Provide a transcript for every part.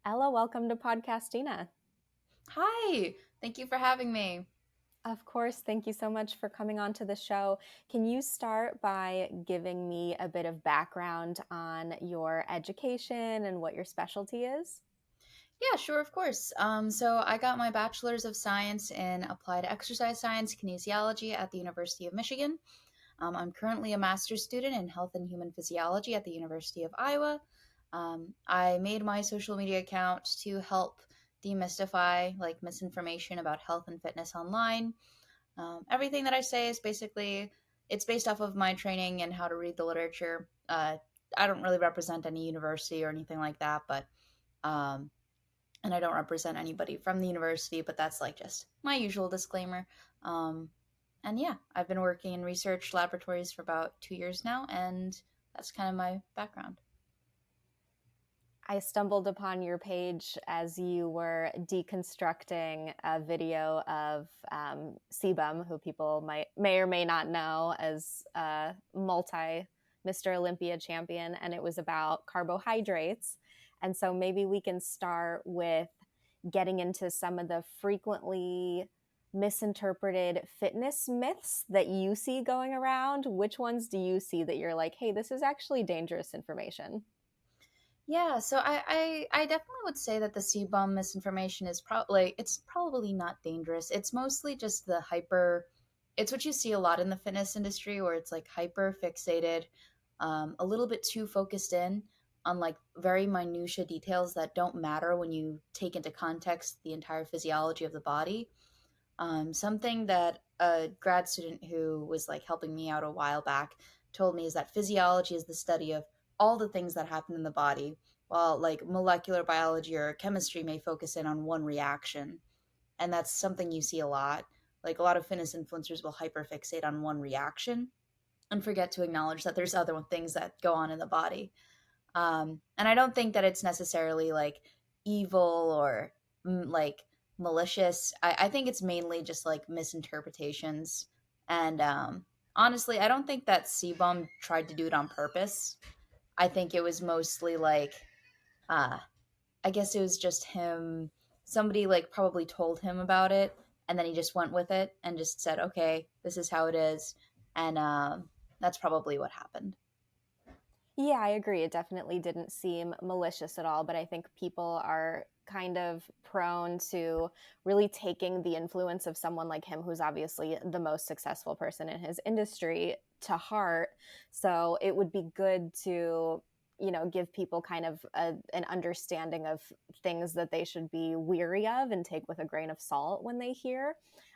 Ella, welcome to Podcastina. Hi, thank you for having me. Of course, thank you so much for coming on to the show. Can you start by giving me a bit of background on your education and what your specialty is? Yeah, sure, of course. So I got my bachelor's of science in applied exercise science kinesiology at the University of Michigan. I'm currently a master's student in health and human physiology at the University of Iowa. I made my social media account to help demystify like misinformation about health and fitness online. Everything that I say is basically it's based off of my training and how to read the literature. I don't really represent any university or anything like that, but um, and I don't represent anybody from the university, but that's like just my usual disclaimer. Um, and yeah, I've been working in research laboratories for about 2 years now, and that's kind of my background. I stumbled upon your page as you were deconstructing a video of Sebum, who people may or may not know as a multi Mr. Olympia champion, and it was about carbohydrates. And so maybe we can start with getting into some of the frequently misinterpreted fitness myths that you see going around. Which ones do you see that you're like, hey, this is actually dangerous information? Yeah, so I definitely would say that the CBUM misinformation is probably it's probably not dangerous. It's mostly just the hyper. It's what you see a lot in the fitness industry, where it's like hyper fixated, a little bit too focused in on like very minutia details that don't matter when you take into context the entire physiology of the body. Something that a grad student who was like helping me out a while back told me is that physiology is the study of all the things that happen in the body, while like molecular biology or chemistry may focus in on one reaction. And that's something you see a lot. Like a lot of fitness influencers will hyperfixate on one reaction and forget to acknowledge that there's other things that go on in the body. And I don't think that it's necessarily like evil or like malicious. I think it's mainly just like misinterpretations. And honestly, I don't think that Sebum tried to do it on purpose. I think it was mostly like, uh, I guess it was just him. Somebody like probably told him about it, and then he just went with it and just said, "Okay, this is how it is," and that's probably what happened. Yeah, I agree. It definitely didn't seem malicious at all, but I think people are kind of prone to really taking the influence of someone like him, who's obviously the most successful person in his industry, to heart. So it would be good to, give people kind of an understanding of things that they should be weary of and take with a grain of salt when they hear.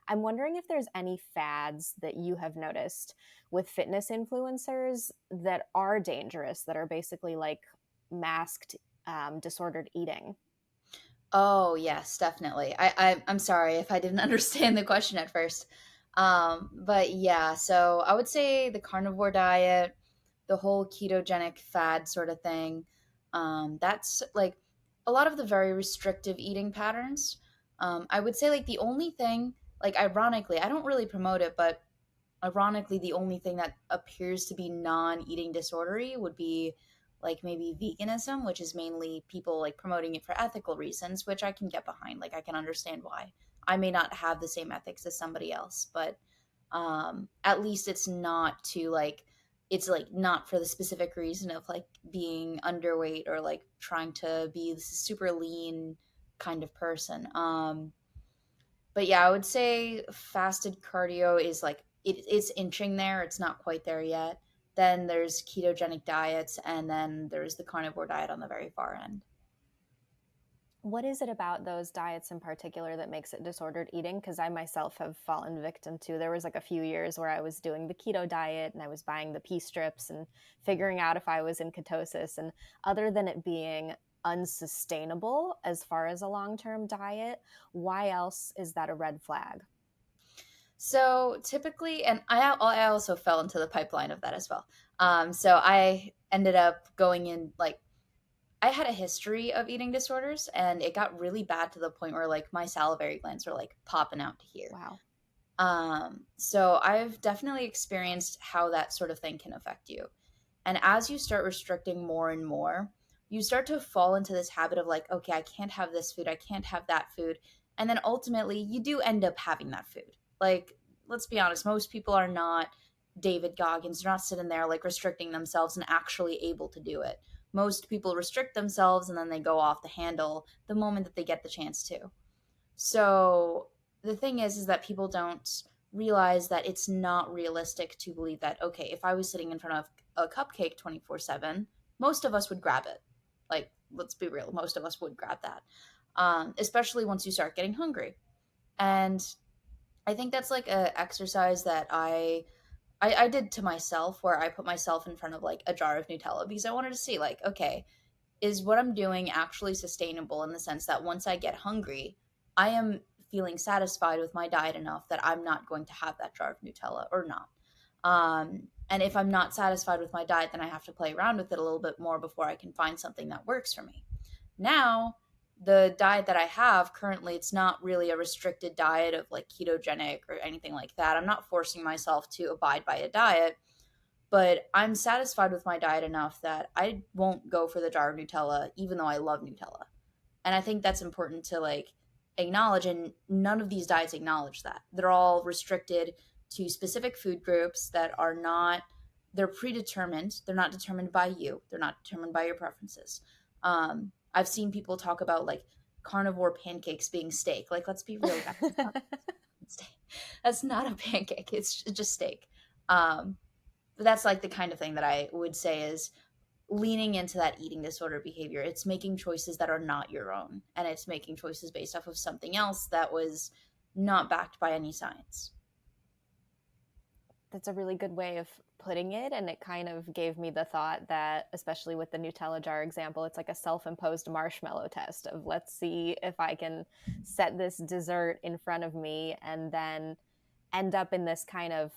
I'm wondering if there's any fads that you have noticed with fitness influencers that are dangerous, that are basically like masked disordered eating. Oh yes, definitely. I'm sorry if I didn't understand the question at first. But yeah, so I would say the carnivore diet, the whole ketogenic fad sort of thing. That's like a lot of the very restrictive eating patterns. I would say like the only thing, like ironically, I don't really promote it, but ironically, the only thing that appears to be non-eating disordery would be like maybe veganism, which is mainly people like promoting it for ethical reasons, which I can get behind. Like I can understand why. I may not have the same ethics as somebody else, but at least it's not to like it's like not for the specific reason of like being underweight or like trying to be this super lean kind of person. But yeah, I would say fasted cardio is like it's inching there. It's not quite there yet. Then there's ketogenic diets, and then there's the carnivore diet on the very far end. What is it about those diets in particular that makes it disordered eating? Because I myself have fallen victim to. There was like a few years where I was doing the keto diet and I was buying the pea strips and figuring out if I was in ketosis. And other than it being unsustainable as far as a long term diet, why else is that a red flag? So typically, and I also fell into the pipeline of that as well. So I ended up going in like I had a history of eating disorders, and it got really bad to the point where like my salivary glands were like popping out to here. Wow. So I've definitely experienced how that sort of thing can affect you. And as you start restricting more and more, you start to fall into this habit of like, okay, I can't have this food, I can't have that food. And then ultimately, you do end up having that food. Like, let's be honest, most people are not David Goggins. They're not sitting there like restricting themselves and actually able to do it. Most people restrict themselves and then they go off the handle the moment that they get the chance to. So the thing is that people don't realize that it's not realistic to believe that, okay, if I was sitting in front of a cupcake 24/7, most of us would grab it. Like, let's be real, most of us would grab that, especially once you start getting hungry. And I think that's like a exercise that I did to myself, where I put myself in front of like a jar of Nutella because I wanted to see, like, okay, is what I'm doing actually sustainable, in the sense that once I get hungry, I am feeling satisfied with my diet enough that I'm not going to have that jar of Nutella or not. And if I'm not satisfied with my diet, then I have to play around with it a little bit more before I can find something that works for me. Now, the diet that I have currently, it's not really a restricted diet of like ketogenic or anything like that. I'm not forcing myself to abide by a diet, but I'm satisfied with my diet enough that I won't go for the jar of Nutella, even though I love Nutella. And I think that's important to like acknowledge. And none of these diets acknowledge that. They're all restricted to specific food groups that are not, they're predetermined. They're not determined by you, they're not determined by your preferences. I've seen people talk about like carnivore pancakes being steak. Like, let's be real, guys. It's not steak. That's not a pancake. It's just steak. Um, but that's like the kind of thing that I would say is leaning into that eating disorder behavior. It's making choices that are not your own, and it's making choices based off of something else that was not backed by any science. That's a really good way of putting it. And it kind of gave me the thought that, especially with the Nutella jar example, it's like a self imposed marshmallow test of let's see if I can set this dessert in front of me and then end up in this kind of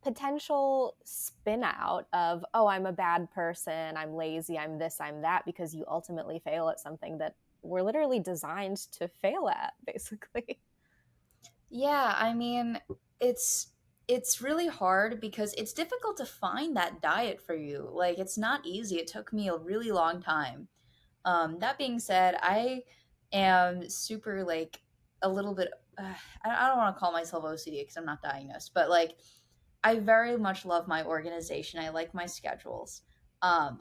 potential spin out of, oh, I'm a bad person, I'm lazy, I'm this, I'm that, because you ultimately fail at something that we're literally designed to fail at, basically. Yeah, I mean, it's it's really hard because it's difficult to find that diet for you. Like, it's not easy. It took me a really long time. That being said, I am super like a little bit. I don't want to call myself OCD because I'm not diagnosed, but like I very much love my organization. I like my schedules.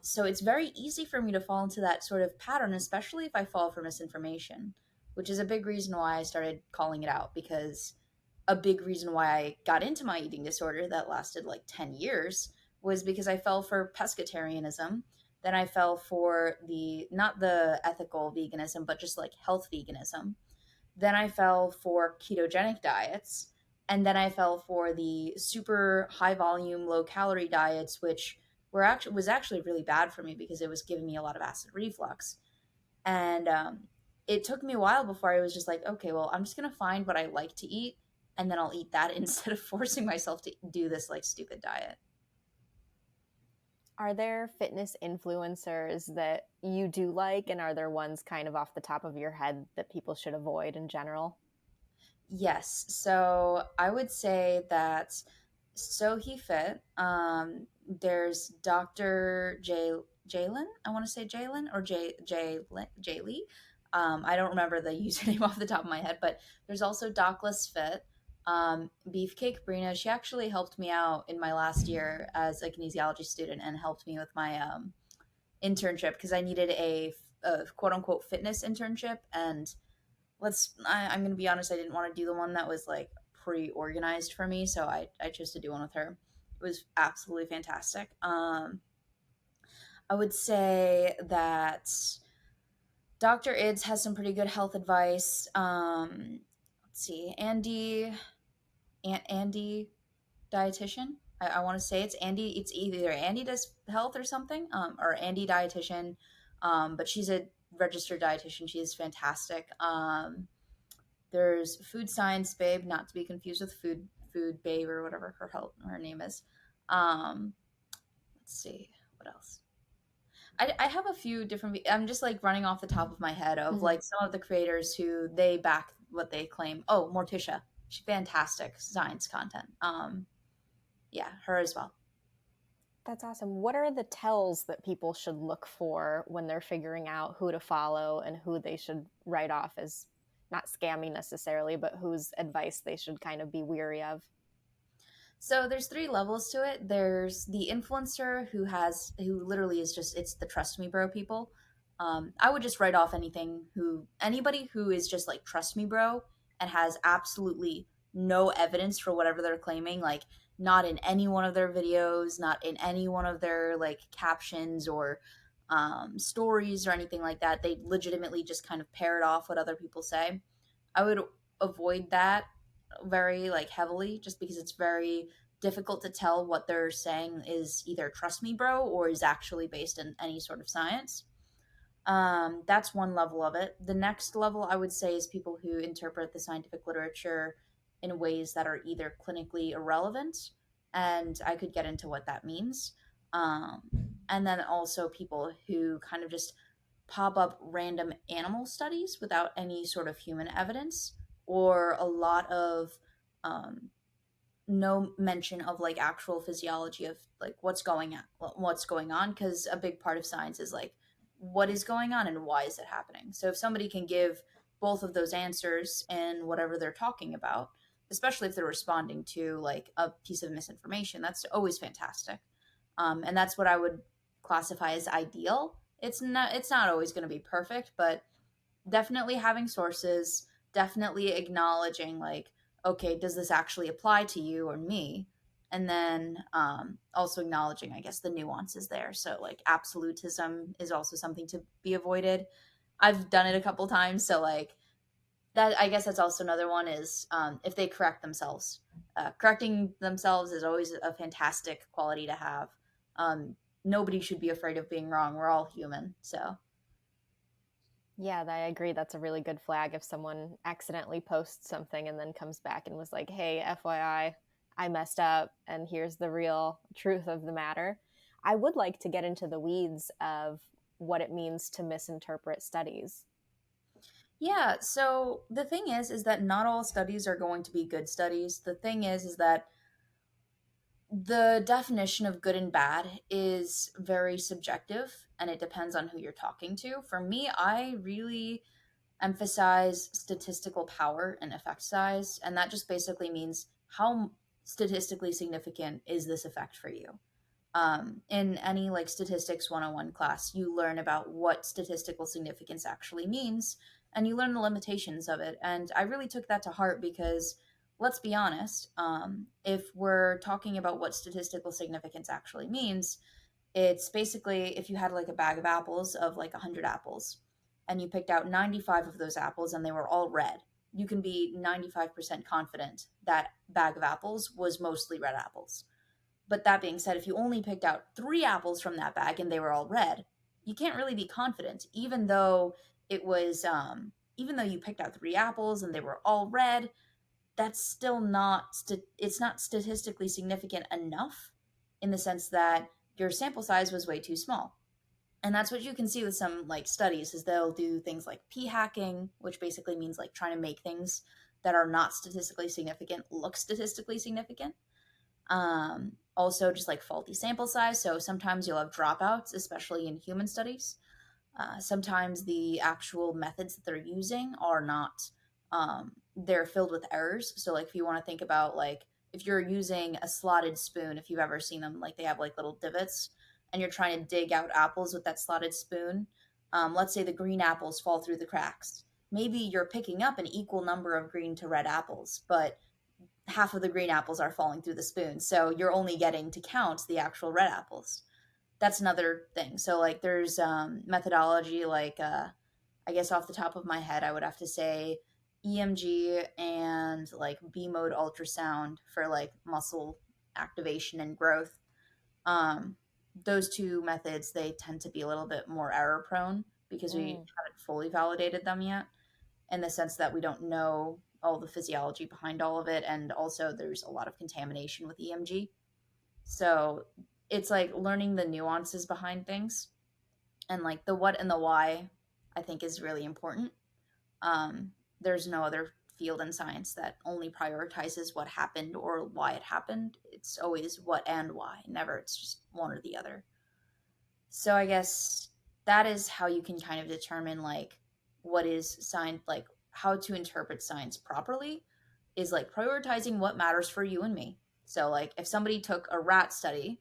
So it's very easy for me to fall into that sort of pattern, especially if I fall for misinformation, which is a big reason why I started calling it out. Because a big reason why I got into my eating disorder that lasted like 10 years was because I fell for pescatarianism. Then I fell for the, not the ethical veganism, but just like health veganism. Then I fell for ketogenic diets. And then I fell for the super high volume, low calorie diets, which were actually was actually really bad for me because it was giving me a lot of acid reflux. And it took me a while before I was just like, okay, well, I'm just gonna find what I like to eat, and then I'll eat that instead of forcing myself to do this like stupid diet. Are there fitness influencers that you do like, and are there ones kind of off the top of your head that people should avoid in general? Yes. So I would say that So He Fit. There's Dr. Jalen. I want to say Jalen or J Lee. I don't remember the username off the top of my head, but there's also Docless Fit. Beefcake Brina. She actually helped me out in my last year as a kinesiology student and helped me with my internship because I needed a quote unquote fitness internship. And I'm going to be honest, I didn't want to do the one that was like pre-organized for me, so I chose to do one with her. It was absolutely fantastic. I would say that Dr. Ids has some pretty good health advice. Let's see, Andy dietitian. I want to say it's Andy. It's either Andy does health or something, or Andy dietitian. But she's a registered dietitian. She is fantastic. There's Food Science Babe, not to be confused with Food Babe or whatever her name is. Um, let's see what else. I have a few different. I'm just like running off the top of my head of Mhm. like some of the creators who they back what they claim. Oh, Morticia, she's fantastic science content. Yeah, her as well. That's awesome. What are the tells that people should look for when they're figuring out who to follow and who they should write off as not scammy necessarily, but whose advice they should kind of be weary of? So there's three levels to it. There's the influencer who literally is just it's the trust me bro people. I would just write off anybody who is just like trust me bro and has absolutely no evidence for whatever they're claiming, like not in any one of their videos, not in any one of their like captions or stories or anything like that. They legitimately just kind of parrot off what other people say. I would avoid that very like heavily just because it's very difficult to tell what they're saying is either trust me bro or is actually based in any sort of science. That's one level of it. The next level I would say is people who interpret the scientific literature in ways that are either clinically irrelevant, and I could get into what that means. um, and then also people who kind of just pop up random animal studies without any sort of human evidence or a lot of um, no mention of like actual physiology of like what's going on because a big part of science is like what is going on and why is it happening. So if somebody can give both of those answers in whatever they're talking about, especially if they're responding to like a piece of misinformation, that's always fantastic. And that's what I would classify as ideal. It's not always going to be perfect, but definitely having sources, definitely acknowledging like, okay, does this actually apply to you or me? And then also acknowledging, I guess, the nuances there. So like absolutism is also something to be avoided. I've done it a couple times, so like that. I guess that's also another one is if they correct themselves. Correcting themselves is always a fantastic quality to have. Um, Nobody should be afraid of being wrong. We're all human, so Yeah, I agree. That's a really good flag if someone accidentally posts something and then comes back and was like, hey, FYI, I messed up and here's the real truth of the matter. I would like to get into the weeds of what it means to misinterpret studies. yeah, so the thing is that not all studies are going to be good studies. The thing is that the definition of good and bad is very subjective and it depends on who you're talking to. For me, I really emphasize statistical power and effect size, and that just basically means how statistically significant is this effect for you. In any like statistics 101 class, you learn about what statistical significance actually means and you learn the limitations of it. And I really took that to heart because let's be honest, if we're talking about what statistical significance actually means, it's basically if you had like a bag of apples of like 100 apples and you picked out 95 of those apples and they were all red, you can be 95% confident that bag of apples was mostly red apples. But that being said, if you only picked out 3 apples from that bag and they were all red, you can't really be confident, even though you picked out 3 apples and they were all red. That's still it's not statistically significant enough in the sense that your sample size was way too small. And that's what you can see with some like studies is they'll do things like p hacking, which basically means like trying to make things that are not statistically significant look statistically significant. Also, just like faulty sample size. So sometimes you'll have dropouts, especially in human studies. Sometimes the actual methods that they're using are not, they're filled with errors. So, like, if you want to think about, like, if you're using a slotted spoon, if you've ever seen them, like, they have like little divots and you're trying to dig out apples with that slotted spoon. Let's say the green apples fall through the cracks. Maybe you're picking up an equal number of green to red apples, but half of the green apples are falling through the spoon. So you're only getting to count the actual red apples. That's another thing. So like there's methodology like I guess off the top of my head I would have to say EMG and like B mode ultrasound for like muscle activation and growth. Um, those two methods they tend to be a little bit more error prone because we Mm. haven't fully validated them yet in the sense that we don't know all the physiology behind all of it. And also, there's a lot of contamination with EMG. So it's like learning the nuances behind things and like the what and the why, I think is really important. There's no other field in science that only prioritizes what happened or why it happened. It's always what and why, never it's just one or the other. So I guess that is how you can kind of determine like what is science, like how to interpret science properly is like prioritizing what matters for you and me. So like if somebody took a rat study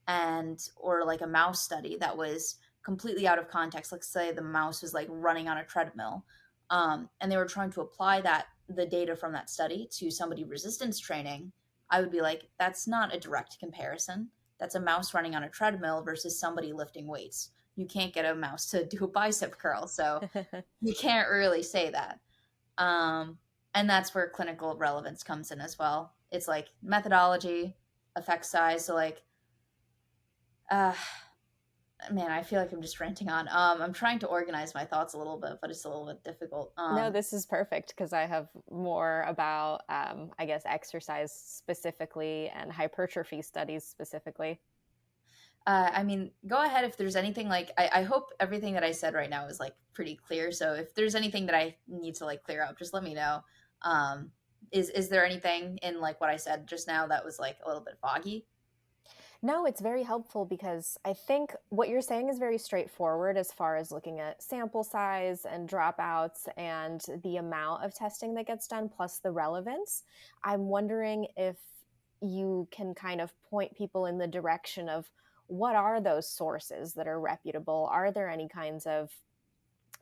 and or like a mouse study that was completely out of context, let's say the mouse was like running on a treadmill, and they were trying to apply that the data from that study to somebody resistance training, I would be like, that's not a direct comparison. That's a mouse running on a treadmill versus somebody lifting weights. You can't get a mouse to do a bicep curl, so you can't really say that. um, and that's where clinical relevance comes in as well. It's like methodology, effect size. So like, uh, man, I feel like I'm just ranting on. I'm trying to organize my thoughts a little bit, but it's a little bit difficult. No, this is perfect because I have more about, I guess, exercise specifically and hypertrophy studies specifically. I mean, go ahead if there's anything like I hope everything that I said right now is like pretty clear. So if there's anything that I need to like clear up, just let me know. Um, is there anything in like what I said just now that was like a little bit foggy? No, it's very helpful because I think what you're saying is very straightforward as far as looking at sample size and dropouts and the amount of testing that gets done, plus the relevance. I'm wondering if you can kind of point people in the direction of what are those sources that are reputable? Are there any kinds of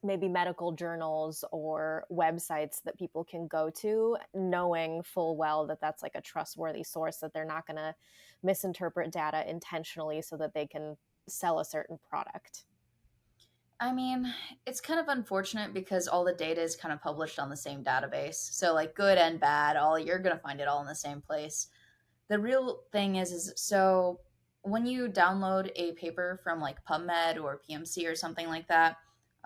maybe medical journals or websites that people can go to knowing full well that that's like a trustworthy source, that they're not going to misinterpret data intentionally so that they can sell a certain product? I mean, it's kind of unfortunate because all the data is kind of published on the same database. So like good and bad, all you're gonna find it all in the same place. The real thing is so when you download a paper from like PubMed or PMC or something like that,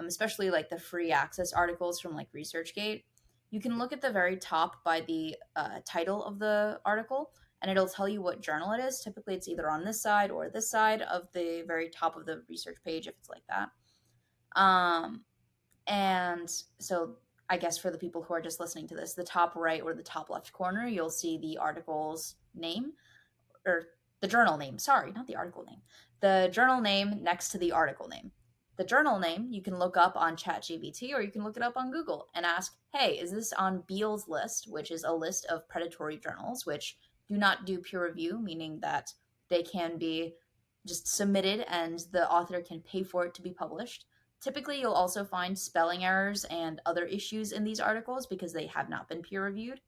especially like the free access articles from like ResearchGate, you can look at the very top by the title of the article, and it'll tell you what journal it is. Typically, it's either on this side or this side of the very top of the research page if it's like that. Um, and so I guess for the people who are just listening to this, the top right or the top left corner, you'll see the article's name or the journal name. Sorry, not the article name. The journal name next to the article name. The journal name you can look up on ChatGPT or you can look it up on Google and ask, hey, is this on Beall's list, which is a list of predatory journals, which do not do peer review, meaning that they can be just submitted and the author can pay for it to be published. Typically, you'll also find spelling errors and other issues in these articles because they have not been peer reviewed.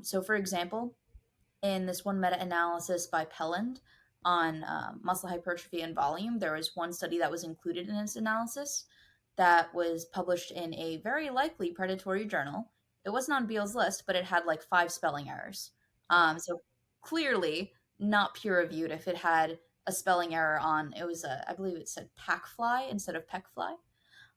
So, for example, in this one meta analysis by Pelland on muscle hypertrophy and volume, there was one study that was included in this analysis that was published in a very likely predatory journal. It wasn't on Beall's list, but it had like 5 spelling errors. So clearly not peer reviewed if it had a spelling error on it was a, I believe it said pack fly instead of peck fly.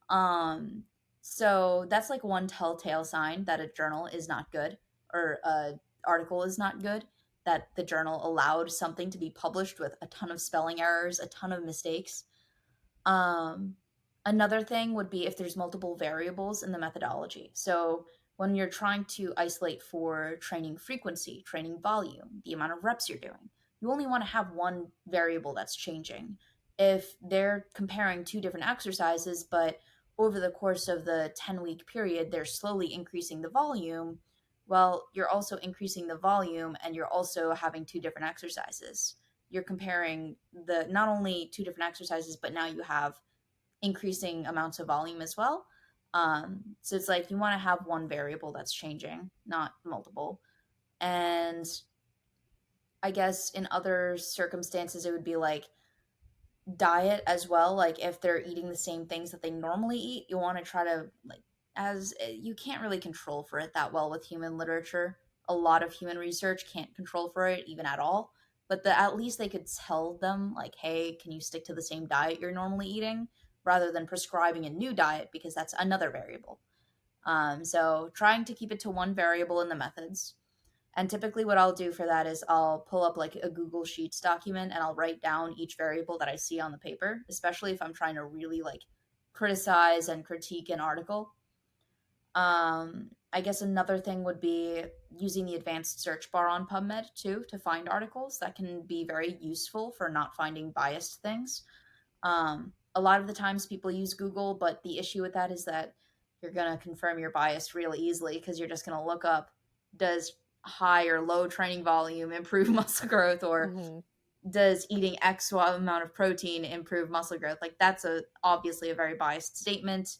Um, so that's like one telltale sign that a journal is not good or a article is not good. That the journal allowed something to be published with a ton of spelling errors, a ton of mistakes. Um, Another thing would be if there's multiple variables in the methodology. So when you're trying to isolate for training frequency, training volume, the amount of reps you're doing, you only want to have one variable that's changing. If they're comparing 2 different exercises, but over the course of the 10-week period, they're slowly increasing the volume, well, you're also increasing the volume and you're also having 2 different exercises. You're comparing the not only 2 different exercises, but now you have increasing amounts of volume as well. So it's like you want to have one variable that's changing, not multiple. And I guess in other circumstances, it would be like diet as well. Like if they're eating the same things that they normally eat, you want to try to like as you can't really control for it that well with human literature. A lot of human research can't control for it even at all. But at least they could tell them like, hey, can you stick to the same diet you're normally eating, rather than prescribing a new diet because that's another variable. So trying to keep it to one variable in the methods. And typically, what I'll do for that is I'll pull up like a Google Sheets document and I'll write down each variable that I see on the paper, especially if I'm trying to really like criticize and critique an article. I guess another thing would be using the advanced search bar on PubMed too to find articles. That can be very useful for not finding biased things. A lot of the times people use Google, but the issue with that is that you're going to confirm your bias really easily because you're just going to look up, does high or low training volume improve muscle growth, or Hmm. does eating X amount of protein improve muscle growth? Like that's obviously a very biased statement.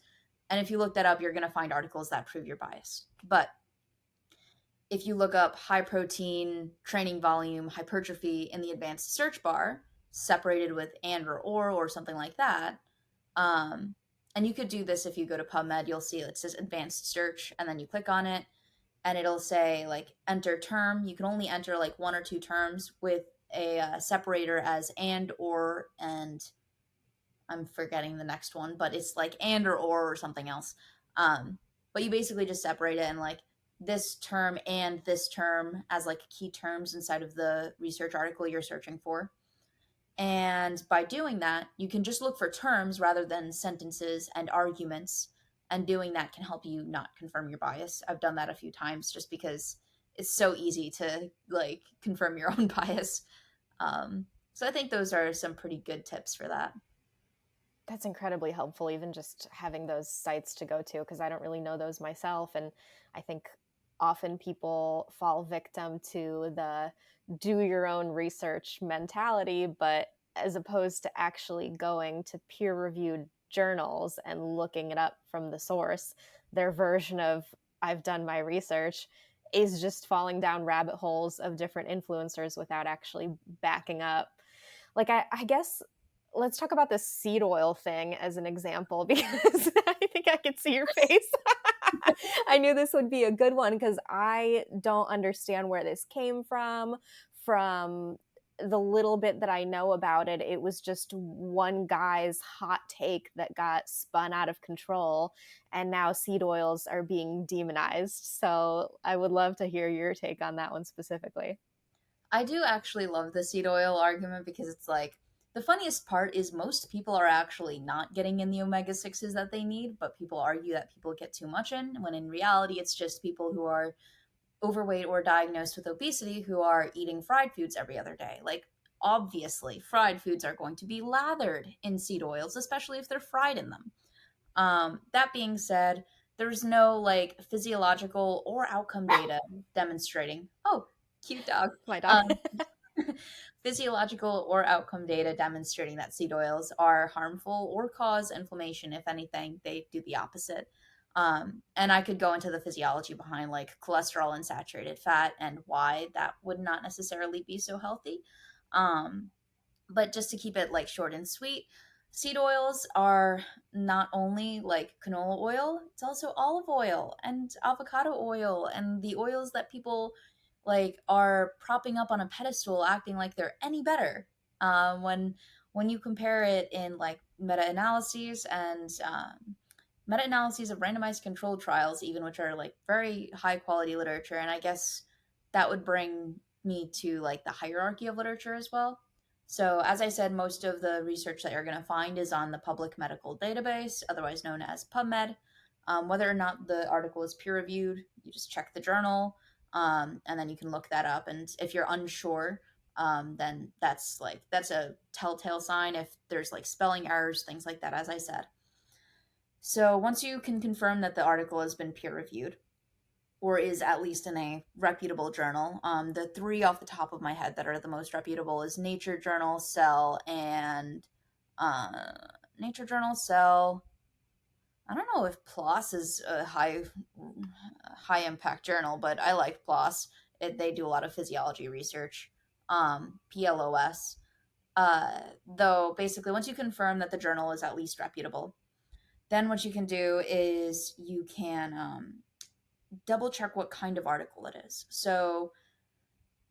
And if you look that up, you're going to find articles that prove your bias. But if you look up high protein training volume hypertrophy in the advanced search bar, separated with and or something like that, um, and you could do this if you go to PubMed, you'll see it says advanced search, and then you click on it, and it'll say like enter term. You can only enter like one or two terms with a separator as and or, and I'm forgetting the next one, but it's like and or something else. But you basically just separate it and like this term and this term as like key terms inside of the research article you're searching for. And by doing that, you can just look for terms rather than sentences and arguments. And doing that can help you not confirm your bias. I've done that a few times just because it's so easy to like confirm your own bias. So I think those are some pretty good tips for that. That's incredibly helpful, even just having those sites to go to, because I don't really know those myself. And I think often people fall victim to the do your own research mentality, but as opposed to actually going to peer reviewed journals and looking it up from the source, their version of I've done my research is just falling down rabbit holes of different influencers without actually backing up. Like, I guess let's talk about this seed oil thing as an example, because I think I could see your face. I knew this would be a good one because I don't understand where this came from. From the little bit that I know about it, it was just one guy's hot take that got spun out of control, and now seed oils are being demonized. So I would love to hear your take on that one specifically. I do actually love the seed oil argument because it's like the funniest part is most people are actually not getting in the omega 6s that they need, but people argue that people get too much in, when in reality, it's just people who are overweight or diagnosed with obesity who are eating fried foods every other day. Like, obviously, fried foods are going to be lathered in seed oils, especially if they're fried in them. That being said, there's no like physiological or outcome data demonstrating. Oh, cute dog. My dog. Um, Physiological or outcome data demonstrating that seed oils are harmful or cause inflammation. If anything, they do the opposite. And I could go into the physiology behind like cholesterol and saturated fat and why that would not necessarily be so healthy. Um, but just to keep it like short and sweet, seed oils are not only like canola oil, it's also olive oil and avocado oil and the oils that people like are propping up on a pedestal acting like they're any better. When you compare it in like meta-analyses and meta-analyses of randomized controlled trials, even, which are like very high quality literature, and I guess that would bring me to like the hierarchy of literature as well. So, as I said, most of the research that you're going to find is on the public medical database, otherwise known as PubMed. Whether or not the article is peer reviewed, you just check the journal, and then you can look that up. And if you're unsure, then that's a telltale sign if there's like spelling errors, things like that, as I said. So, once you can confirm that the article has been peer reviewed, or is at least in a reputable journal. The three off the top of my head that are the most reputable is Nature Journal, Cell, and uh, Nature Journal, Cell. I don't know if PLOS is a high impact journal, but I like PLOS. They do a lot of physiology research. PLOS. Though basically, once you confirm that the journal is at least reputable, then what you can do is you can double check what kind of article it is. So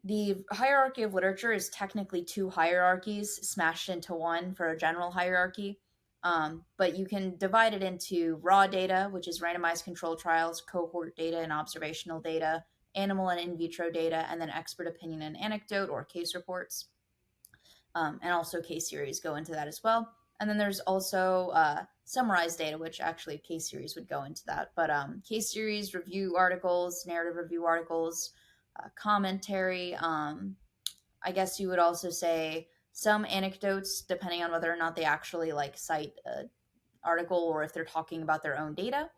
the hierarchy of literature is technically two hierarchies smashed into one for a general hierarchy. But you can divide it into raw data, which is randomized control trials, cohort data, and observational data, animal and in vitro data, and then expert opinion and anecdote or case reports. And also case series go into that as well. And then there's also summarized data, which actually case series would go into that. But case series, review articles, narrative review articles, commentary. I guess you would also say some anecdotes, depending on whether or not they actually like cite an article or if they're talking about their own data.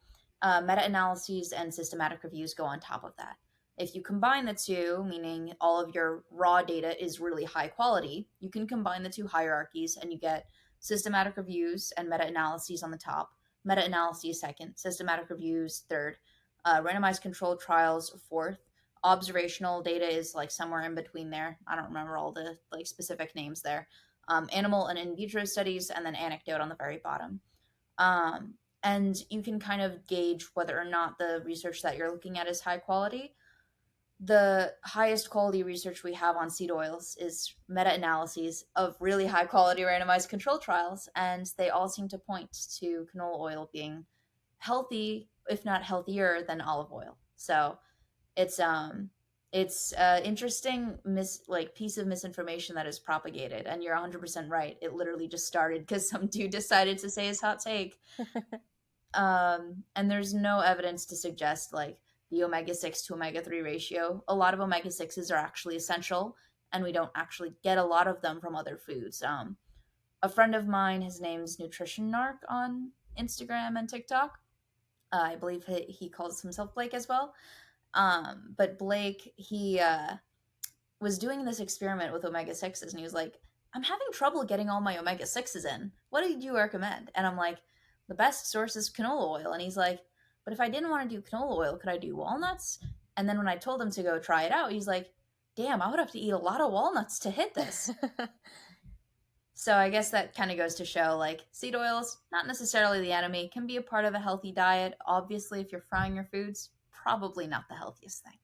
Meta-analyses and systematic reviews go on top of that. If you combine the two, meaning all of your raw data is really high quality, you can combine the two hierarchies and you get systematic reviews and meta-analyses on the top, meta-analyses second, systematic reviews third, randomized controlled trials fourth, observational data is like somewhere in between there. I don't remember all the like specific names there. Animal and in vitro studies, and then anecdote on the very bottom. Um, and you can kind of gauge whether or not the research that you're looking at is high quality. The highest quality research we have on seed oils is meta-analyses of really high quality randomized control trials, and they all seem to point to canola oil being healthy, if not healthier than olive oil. So it's interesting piece of misinformation that is propagated, and you're 100% right. It literally just started because some dude decided to say his hot take. And there's no evidence to suggest like the omega-6 to omega-3 ratio. A lot of omega-6s are actually essential, and we don't actually get a lot of them from other foods. A friend of mine, his name's Nutrition Narc on Instagram and TikTok. I believe he calls himself Blake as well. But Blake, he was doing this experiment with omega-6s, and he was like, I'm having trouble getting all my omega-6s in. What do you recommend? And I'm like, the best source is canola oil. And he's like, but if I didn't want to do canola oil, could I do walnuts? And then when I told him to go try it out, he's like, damn, I would have to eat a lot of walnuts to hit this. So I guess that kind of goes to show like seed oils, not necessarily the enemy, can be a part of a healthy diet. Obviously, if you're frying your foods, probably not the healthiest thing.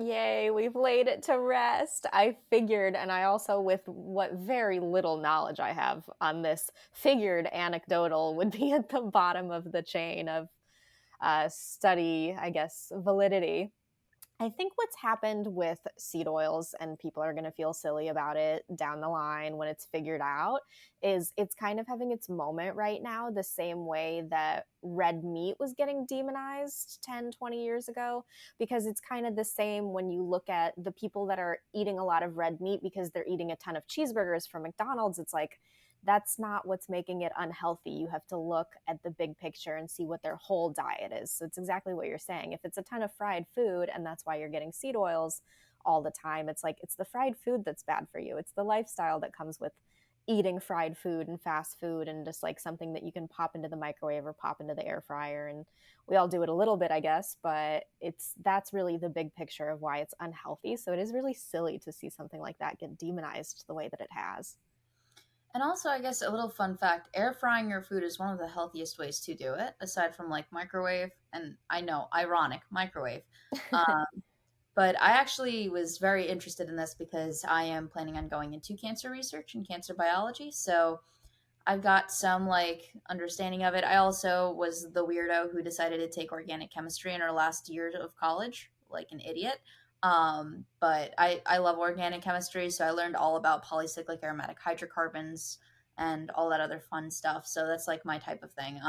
Yay, we've laid it to rest. I figured, and I also, with what very little knowledge I have on this, figured anecdotal would be at the bottom of the chain of study, I guess, validity. I think what's happened with seed oils, and people are going to feel silly about it down the line when it's figured out, is it's kind of having its moment right now, the same way that red meat was getting demonized 10, 20 years ago, because it's kind of the same when you look at the people that are eating a lot of red meat because they're eating a ton of cheeseburgers from McDonald's. It's like, that's not what's making it unhealthy. You have to look at the big picture and see what their whole diet is. So it's exactly what you're saying. If it's a ton of fried food and that's why you're getting seed oils all the time, it's like it's the fried food that's bad for you. It's the lifestyle that comes with eating fried food and fast food and just like something that you can pop into the microwave or pop into the air fryer. And we all do it a little bit, I guess, but that's really the big picture of why it's unhealthy. So it is really silly to see something like that get demonized the way that it has. And also, I guess a little fun fact, air frying your food is one of the healthiest ways to do it, aside from like microwave. And I know, ironic, microwave. Um, but I actually was very interested in this because I am planning on going into cancer research and cancer biology. So I've got some like understanding of it. I also was the weirdo who decided to take organic chemistry in our last year of college, like an idiot. But I love organic chemistry, so I learned all about polycyclic aromatic hydrocarbons and all that other fun stuff. So that's like my type of thing.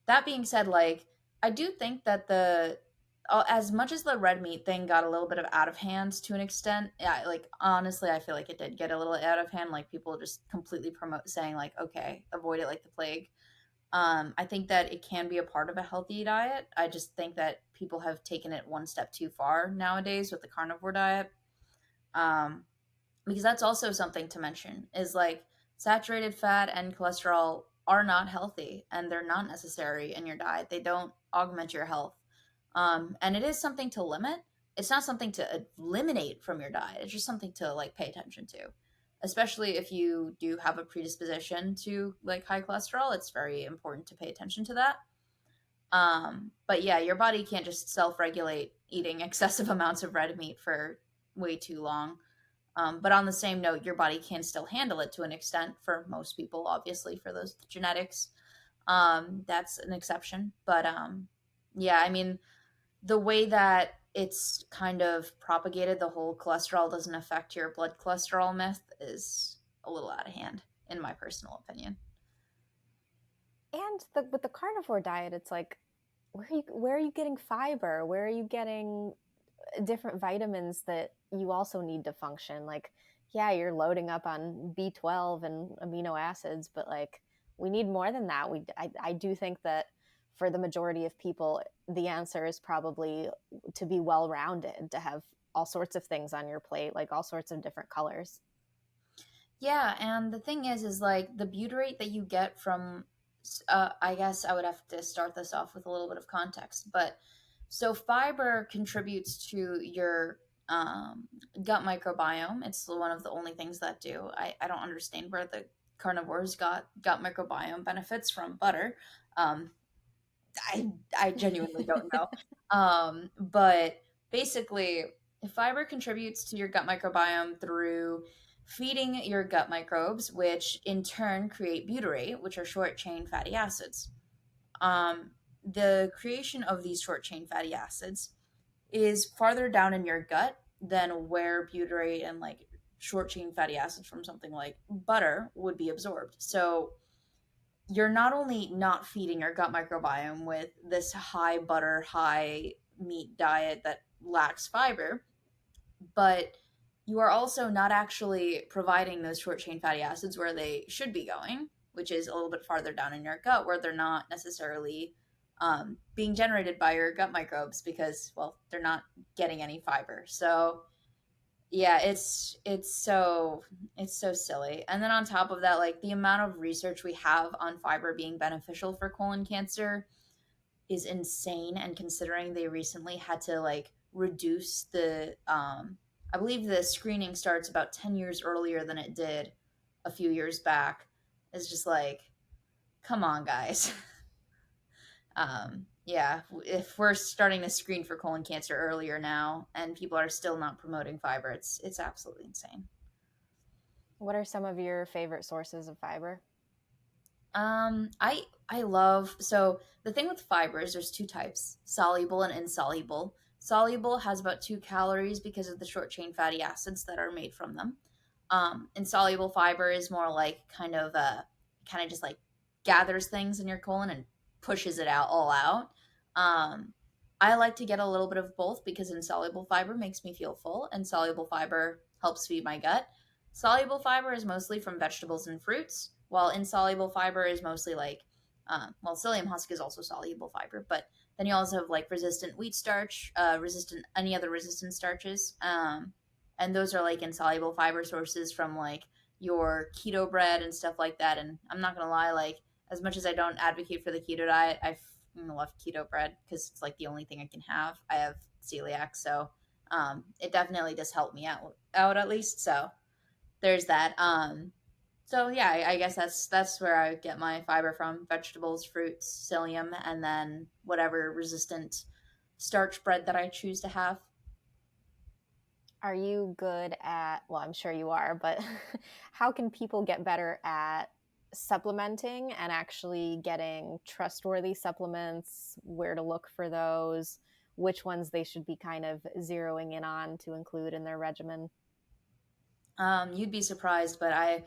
That being said, like I do think that the as much as the red meat thing got a little bit of out of hand to an extent, yeah, like honestly, I feel like it did get a little out of hand. Like people just completely promote saying like, okay, avoid it like the plague. I think that it can be a part of a healthy diet. I just think that people have taken it one step too far nowadays with the carnivore diet. Um, because that's also something to mention is like saturated fat and cholesterol are not healthy and they're not necessary in your diet. They don't augment your health. And it is something to limit. It's not something to eliminate from your diet. It's just something to like pay attention to. Especially if you do have a predisposition to like high cholesterol, it's very important to pay attention to that. But yeah, your body can't just self-regulate eating excessive amounts of red meat for way too long. But on the same note, your body can still handle it to an extent for most people, obviously, for those genetics. That's an exception. But yeah, I mean, the way that it's kind of propagated, the whole cholesterol doesn't affect your blood cholesterol myth is a little out of hand, in my personal opinion. And with the carnivore diet, it's like, where are you getting fiber? Where are you getting different vitamins that you also need to function? Like, yeah, you're loading up on B12 and amino acids, but like, we need more than that. I do think that for the majority of people, the answer is probably to be well rounded, to have all sorts of things on your plate, like all sorts of different colors. Yeah, and the thing is like the butyrate that you get from, I guess I would have to start this off with a little bit of context. But so fiber contributes to your gut microbiome. It's one of the only things that do. I don't understand where the carnivores got gut microbiome benefits from butter. Um, I genuinely don't know. But basically, fiber contributes to your gut microbiome through feeding your gut microbes, which in turn create butyrate, which are short chain fatty acids. Um, the creation of these short chain fatty acids is farther down in your gut than where butyrate and like short chain fatty acids from something like butter would be absorbed. So you're not only not feeding your gut microbiome with this high butter, high meat diet that lacks fiber, but you are also not actually providing those short chain fatty acids where they should be going, which is a little bit farther down in your gut where they're not necessarily being generated by your gut microbes because, well, they're not getting any fiber. So yeah, it's so silly. And then on top of that, like the amount of research we have on fiber being beneficial for colon cancer is insane. And considering they recently had to like reduce the I believe the screening starts about 10 years earlier than it did a few years back. It's just like, come on, guys. Yeah, if we're starting to screen for colon cancer earlier now and people are still not promoting fiber, it's absolutely insane. What are some of your favorite sources of fiber? I love, so the thing with fibers, there's two types, soluble and insoluble. Soluble has about 2 calories because of the short chain fatty acids that are made from them. Insoluble fiber is more like kind of just like gathers things in your colon and pushes it out all out. Um, I like to get a little bit of both because insoluble fiber makes me feel full, and soluble fiber helps feed my gut. Soluble fiber is mostly from vegetables and fruits, while insoluble fiber is mostly like, well, psyllium husk is also soluble fiber, but then you also have like resistant wheat starch, resistant any other resistant starches, and those are like insoluble fiber sources from like your keto bread and stuff like that. And I'm not gonna lie, like as much as I don't advocate for the keto diet, I love keto bread because it's like the only thing I can have. I have celiac, so it definitely does help me out at least. So there's that. So yeah, I guess that's where I get my fiber from: vegetables, fruits, psyllium, and then whatever resistant starch bread that I choose to have. Are you good at, well, I'm sure you are, but how can people get better at supplementing and actually getting trustworthy supplements, where to look for those, which ones they should be kind of zeroing in on to include in their regimen? You'd be surprised, but I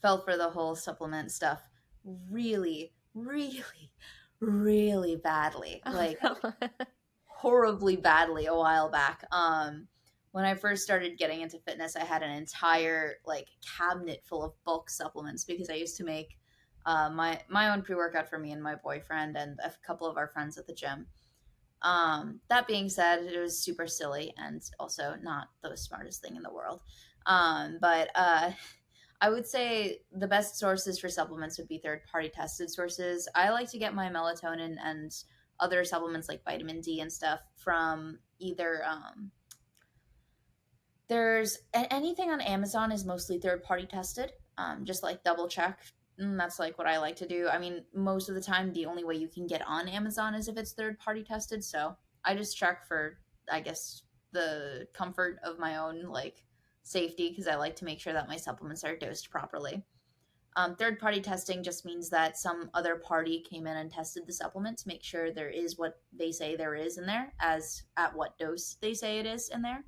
fell for the whole supplement stuff really, really, really badly. Oh, Like no. horribly badly a while back. When I first started getting into fitness, I had an entire like cabinet full of bulk supplements because I used to make my own pre workout for me and my boyfriend and a couple of our friends at the gym. That being said, it was super silly and also not the smartest thing in the world. But I would say the best sources for supplements would be third party tested sources. I like to get my melatonin and other supplements like vitamin D and stuff from either there's anything on Amazon is mostly third party tested. Just like double check. That's like what I like to do. I mean, most of the time, the only way you can get on Amazon is if it's third party tested. So I just check for, I guess, the comfort of my own like safety because I like to make sure that my supplements are dosed properly. Third party testing just means that some other party came in and tested the supplement to make sure there is what they say there is in there, as at what dose they say it is in there.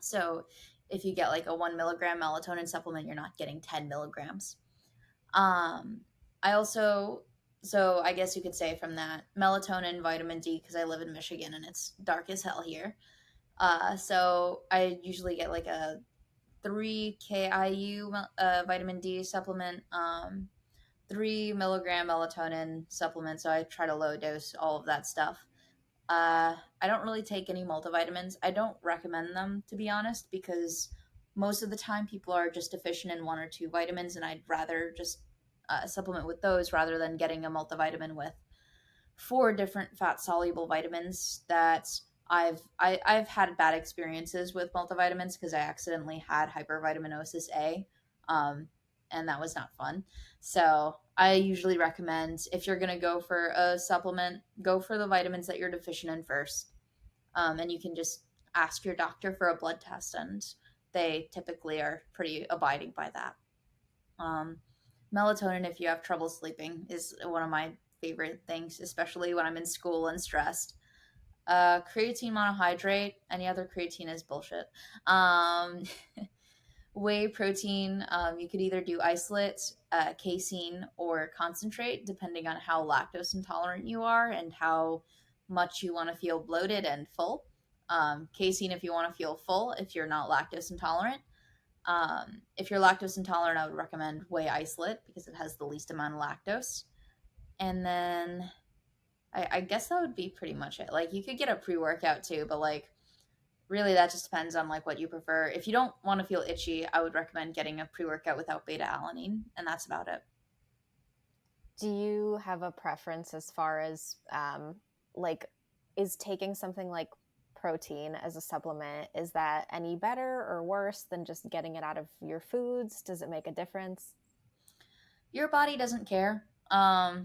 So if you get like a 1 milligram melatonin supplement, you're not getting 10 milligrams. Um, I also So I guess you could say from that melatonin, vitamin D, because I live in Michigan and it's dark as hell here. So I usually get like a 3 KIU vitamin D supplement, 3 milligram melatonin supplement. So I try to low dose all of that stuff. I don't really take any multivitamins. I don't recommend them, to be honest, because most of the time people are just deficient in 1 or 2 vitamins, and I'd rather just supplement with those rather than getting a multivitamin with 4 different fat soluble vitamins that I've had bad experiences with multivitamins because I accidentally had hypervitaminosis A, um, and that was not fun. So I usually recommend, if you're gonna go for a supplement, go for the vitamins that you're deficient in first, and you can just ask your doctor for a blood test, and they typically are pretty abiding by that. Um, Melatonin, if you have trouble sleeping, is one of my favorite things, especially when I'm in school and stressed. Creatine monohydrate, any other creatine is bullshit. Um, Whey protein, you could either do isolate, casein, or concentrate, depending on how lactose intolerant you are and how much you want to feel bloated and full. Casein if you want to feel full, if you're not lactose intolerant. If you're lactose intolerant, I would recommend whey isolate because it has the least amount of lactose. And then I guess that would be pretty much it. Like you could get a pre workout too, but like really that just depends on like what you prefer. If you don't want to feel itchy, I would recommend getting a pre workout without beta alanine, and that's about it. Do you have a preference as far as like is taking something like protein as a supplement, is that any better or worse than just getting it out of your foods? Does it make a difference? Your body doesn't care.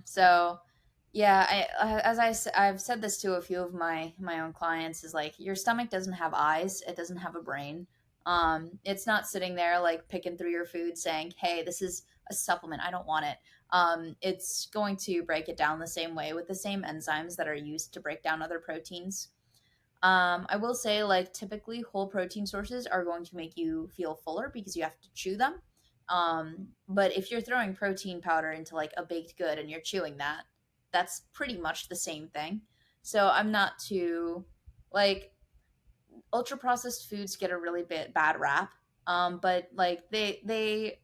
So yeah, I've said this to a few of my own clients is like your stomach doesn't have eyes, it doesn't have a brain. It's not sitting there like picking through your food saying, "Hey, this is a supplement. I don't want it." It's going to break it down the same way with the same enzymes that are used to break down other proteins. I will say, like, typically whole protein sources are going to make you feel fuller because you have to chew them. But if you're throwing protein powder into like a baked good and you're chewing that, that's pretty much the same thing. So I'm not too like ultra processed foods get a really bad rap. But like they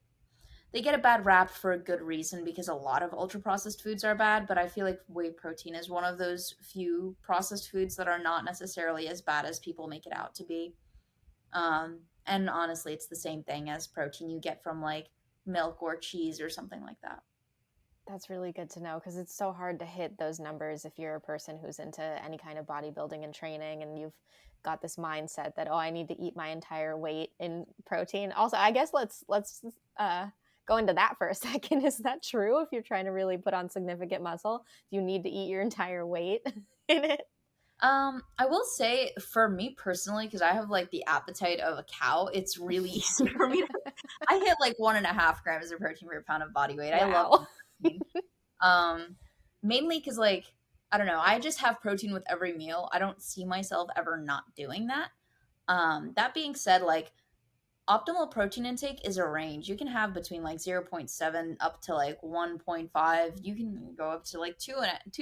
get a bad rap for a good reason because a lot of ultra processed foods are bad, but I feel like whey protein is one of those few processed foods that are not necessarily as bad as people make it out to be. And honestly, it's the same thing as protein you get from like milk or cheese or something like that. That's really good to know because it's so hard to hit those numbers if you're a person who's into any kind of bodybuilding and training and you've got this mindset that, oh, I need to eat my entire weight in protein. Also, I guess let's go into that for a second. Is that true? If you're trying to really put on significant muscle, do you need to eat your entire weight in it? I will say for me personally, because I have like the appetite of a cow, it's really easy for me to. I hit like 1.5 grams of protein per pound of body weight. I love Wow. protein. Um, Mainly because like I don't know, I just have protein with every meal. I don't see myself ever not doing that. That being said, like optimal protein intake is a range. You can have between like 0.7 up to like 1.5. You can go up to like 2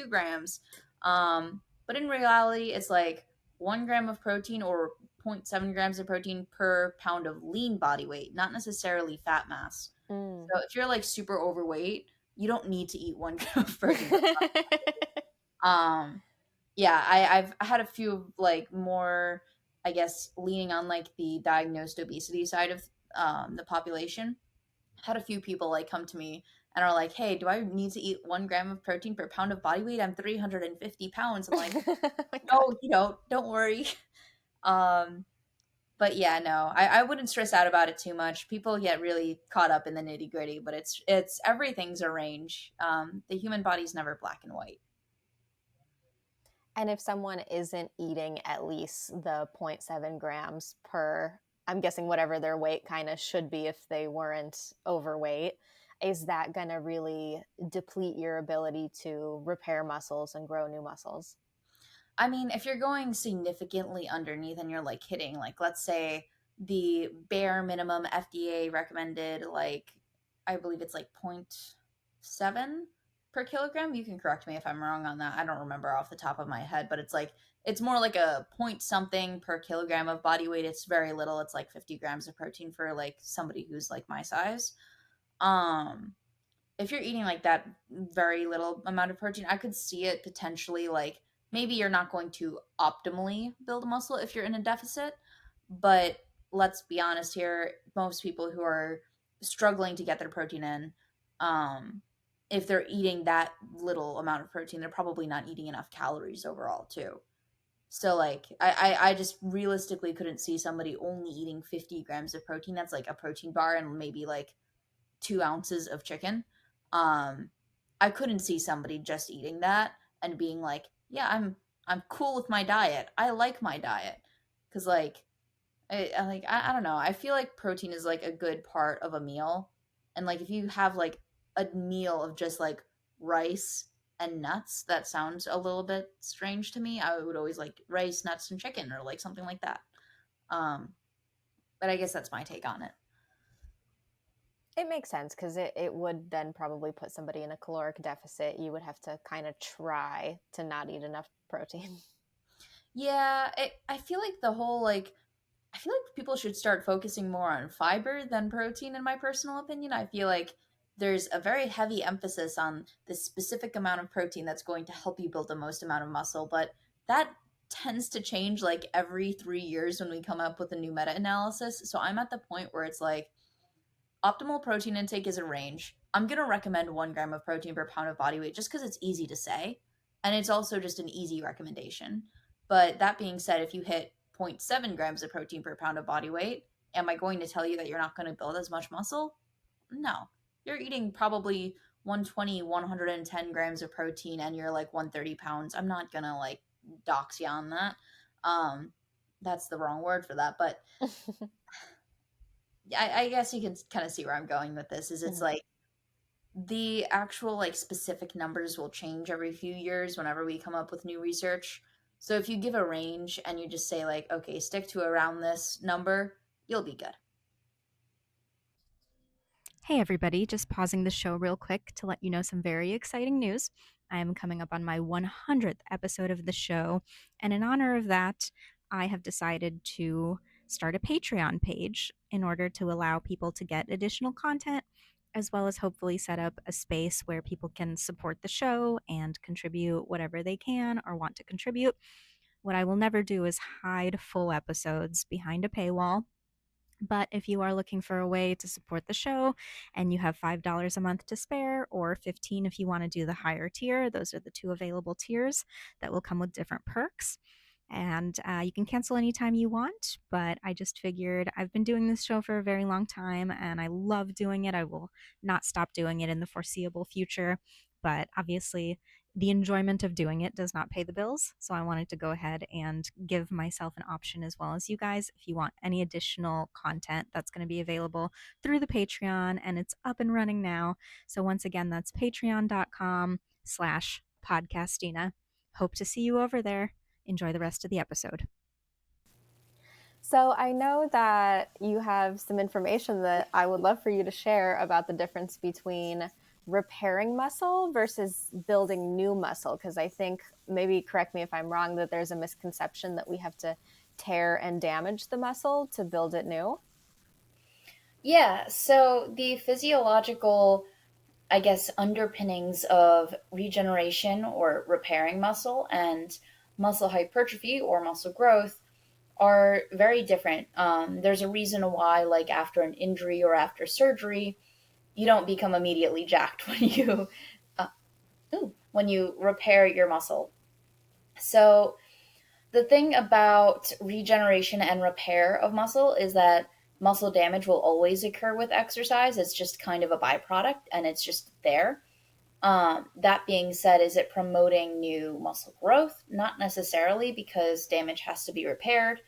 grams. But in reality, it's like 1 gram of protein or zero point 0.7 grams of protein per pound of lean body weight, not necessarily fat mass. Mm. So if you're like super overweight, you don't need to eat 1 gram of protein per pound. Yeah, I've had a few like more, I guess, leaning on like the diagnosed obesity side of the population. Had a few people like come to me and are like, "Hey, do I need to eat 1 gram of protein per pound of body weight? I'm 350 pounds." I'm like, Oh my god. "No, you don't worry." Um, but yeah, no, I wouldn't stress out about it too much. People get really caught up in the nitty gritty, but it's everything's a range. The human body's never black and white. And if someone isn't eating at least the zero point 0.7 grams per, I'm guessing whatever their weight kind of should be if they weren't overweight, is that going to really deplete your ability to repair muscles and grow new muscles? I mean, if you're going significantly underneath and you're like hitting, like, let's say the bare minimum FDA recommended, like, I believe it's like 0.7% per kilogram. You can correct me if I'm wrong on that. I don't remember off the top of my head, but it's more like a point something per kilogram of body weight. It's very little. It's like 50 grams of protein for like somebody who's like my size. Um, if you're eating like that very little amount of protein, I could see it potentially like maybe you're not going to optimally build muscle if you're in a deficit, but let's be honest here, most people who are struggling to get their protein in, um, if they're eating that little amount of protein, they're probably not eating enough calories overall too. So like I just realistically couldn't see somebody only eating 50 grams of protein. That's like a protein bar and maybe like 2 ounces of chicken. Um, I couldn't see somebody just eating that and being like, yeah, I'm cool with my diet. I like my diet. Cause like I don't know. I feel like protein is like a good part of a meal. And like if you have like a meal of just like rice and nuts, that sounds a little bit strange to me. I would always like rice, nuts, and chicken or like something like that. Um, but I guess that's my take on it. It makes sense because it would then probably put somebody in a caloric deficit. You would have to kind of try to not eat enough protein. Yeah, I feel like the whole like I feel like people should start focusing more on fiber than protein, in my personal opinion. I feel like there's a very heavy emphasis on the specific amount of protein that's going to help you build the most amount of muscle, but that tends to change like every 3 years when we come up with a new meta analysis. So I'm at the point where it's like optimal protein intake is a range. I'm going to recommend 1 gram of protein per pound of body weight just because it's easy to say. And it's also just an easy recommendation. But that being said, if you hit zero point 0.7 grams of protein per pound of body weight, am I going to tell you that you're not going to build as much muscle? No. You're eating probably 120, 110 grams of protein and you're like 130 pounds. I'm not going to like dox you on that. Um, that's the wrong word for that. But I guess you can kind of see where I'm going with this. Is it's Mhm. like the actual like specific numbers will change every few years whenever we come up with new research. So if you give a range and you just say like, okay, stick to around this number, you'll be good. Hey, everybody, just pausing the show real quick to let you know some very exciting news. I am coming up on my 100th episode of the show, and in honor of that, I have decided to start a Patreon page in order to allow people to get additional content, as well as hopefully set up a space where people can support the show and contribute whatever they can or want to contribute. What I will never do is hide full episodes behind a paywall. But if you are looking for a way to support the show and you have $5 a month to spare, or 15 if you want to do the higher tier, those are the two available tiers that will come with different perks. And you can cancel anytime you want, but I just figured I've been doing this show for a very long time and I love doing it. I will not stop doing it in the foreseeable future. But obviously, the enjoyment of doing it does not pay the bills. So I wanted to go ahead and give myself an option as well as you guys. If you want any additional content, that's going to be available through the Patreon and it's up and running now. So once again, that's patreon.com/podcastina. Hope to see you over there. Enjoy the rest of the episode. So I know that you have some information that I would love for you to share about the difference between repairing muscle versus building new muscle. Because I think, maybe correct me if I'm wrong, that there's a misconception that we have to tear and damage the muscle to build it new. Yeah, so the physiological, I guess, underpinnings of regeneration or repairing muscle and muscle hypertrophy or muscle growth are very different. There's a reason why, like after an injury or after surgery, you don't become immediately jacked uh, when you repair your muscle. So the thing about regeneration and repair of muscle is that muscle damage will always occur with exercise. It's just kind of a byproduct, and it's just there. That being said, is it promoting new muscle growth? Not necessarily, because damage has to be repaired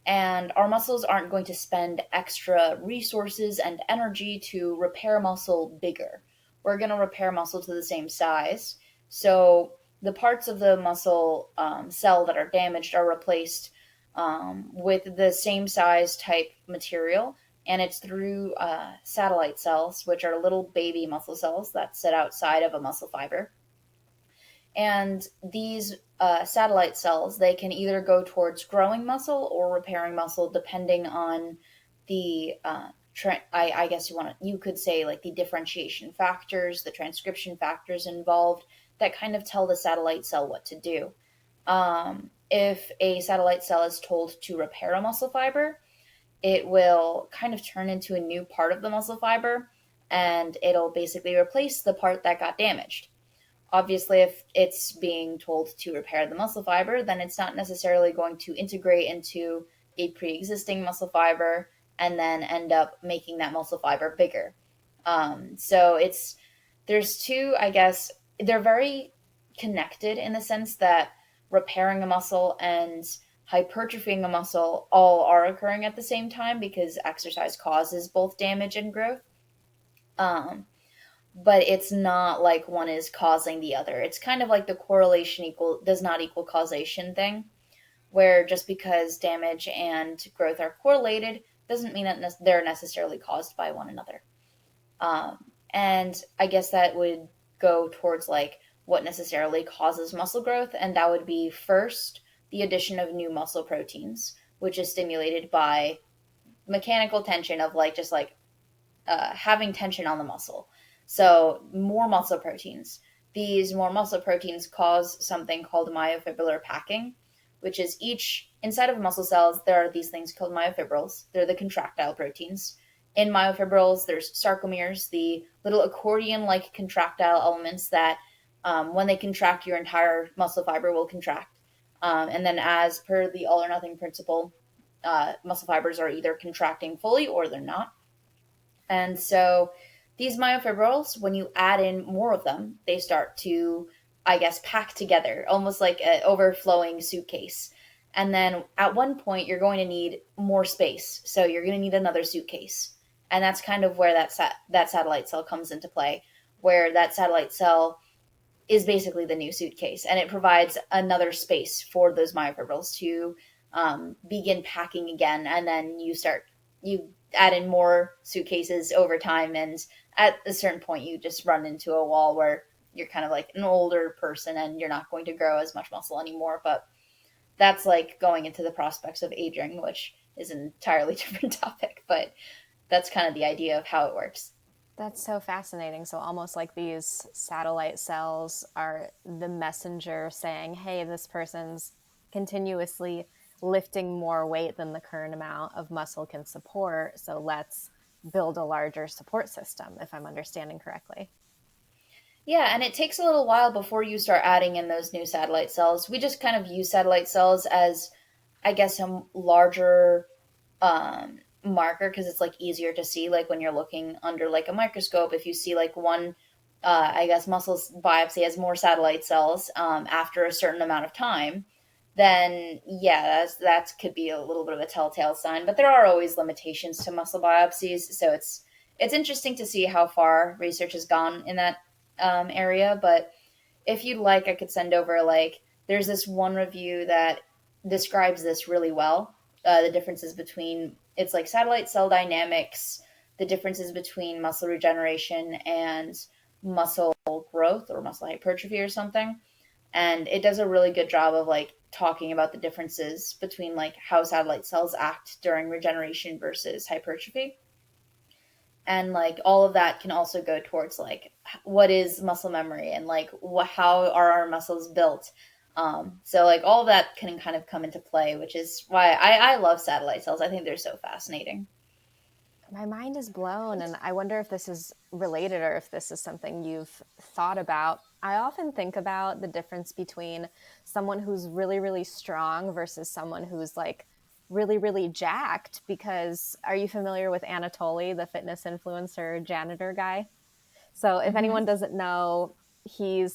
and our muscles aren't going to spend extra resources and energy to repair muscle bigger. We're going to repair muscle to the same size. So the parts of the muscle cell that are damaged are replaced with the same size type material. And it's through satellite cells, which are little baby muscle cells that sit outside of a muscle fiber. And these satellite cells, they can either go towards growing muscle or repairing muscle, depending on the I guess you could say like the differentiation factors, the transcription factors involved that kind of tell the satellite cell what to do. If a satellite cell is told to repair a muscle fiber, it will kind of turn into a new part of the muscle fiber, and it'll basically replace the part that got damaged. Obviously, if it's being told to repair the muscle fiber, then it's not necessarily going to integrate into a pre-existing muscle fiber and then end up making that muscle fiber bigger. So there's two, I guess, they're very connected in the sense that repairing a muscle and hypertrophying a muscle all are occurring at the same time because exercise causes both damage and growth. Um, but it's not like one is causing the other. It's kind of like the correlation equal does not equal causation thing, where just because damage and growth are correlated doesn't mean that they're necessarily caused by one another. And I guess that would go towards like what necessarily causes muscle growth, and that would be first the addition of new muscle proteins, which is stimulated by mechanical tension of like just like having tension on the muscle. So more muscle proteins. These more muscle proteins cause something called myofibrillar packing, which is each inside of muscle cells. There are these things called myofibrils. They're the contractile proteins. In myofibrils, there's sarcomeres, the little accordion-like contractile elements that, when they contract, your entire muscle fiber will contract. And then, as per the all or nothing principle, muscle fibers are either contracting fully or they're not. And so these myofibrils, when you add in more of them, they start to, I guess, pack together, almost like an overflowing suitcase. And then at one point, you're going to need more space. So you're going to need another suitcase. And that's kind of where that satellite cell comes into play, where that satellite cell is basically the new suitcase. And it provides another space for those myofibrils to begin packing again. And then you add in more suitcases over time, and at a certain point you just run into a wall where you're kind of like an older person and you're not going to grow as much muscle anymore. But that's like going into the prospects of aging, which is an entirely different topic, but that's kind of the idea of how it works. That's so fascinating. So, almost like these satellite cells are the messenger saying, hey, this person's continuously lifting more weight than the current amount of muscle can support. So, let's build a larger support system, if I'm understanding correctly. Yeah, and it takes a little while before you start adding in those new satellite cells. We just kind of use satellite cells as, I guess, a larger marker because it's like easier to see. Like when you're looking under like a microscope, if you see like one, I guess, muscle biopsy has more satellite cells after a certain amount of time, then yeah, that could be a little bit of a telltale sign. But there are always limitations to muscle biopsies, so it's interesting to see how far research has gone in that area. But if you'd like, I could send over like there's this one review that describes this really well. The differences between it's like satellite cell dynamics, the differences between muscle regeneration and muscle growth or muscle hypertrophy or something. And it does a really good job of like talking about the differences between like how satellite cells act during regeneration versus hypertrophy. And like all of that can also go towards like what is muscle memory and like how are our muscles built. So like all of that can kind of come into play, which is why I love satellite cells. I think they're so fascinating. My mind is blown, and I wonder if this is related or if this is something you've thought about. I often think about the difference between someone who's really, really strong versus someone who's like really, really jacked. Because are you familiar with Anatoly, the fitness influencer janitor guy? So if Mm-hmm. anyone doesn't know, he